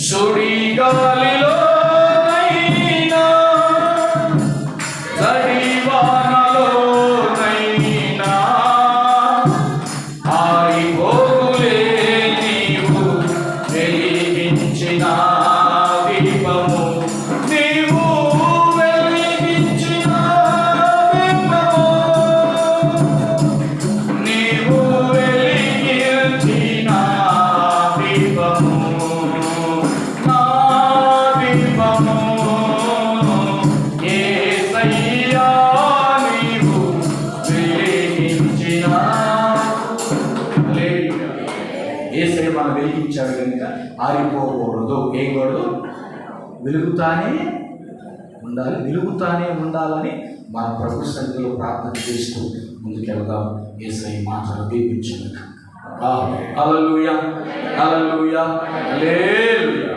సుడిగాలిలోనైనా జడివానలోనైనా ఆరిపోగులే నీవు వెలిగించిన దీపము, నీవు వెలిగించిన దీపము, నీవు వెలిగించిన దీపము, నా దీపము యేసయ్యా నీవు వెలిగించిన. యేసయ్య మనం వెలిగించాడు కనుక ఆరిపోకూడదు. ఏం కూడదు? వెలుగుతానే ఉండాలని మన ప్రభు సన్నిధిలో ప్రార్థన చేస్తూ ముందుకెళ్దాం. యేసయ్య మాటలు దీవించండి. హల్లెలూయా, హల్లెలూయా, హల్లెలూయా.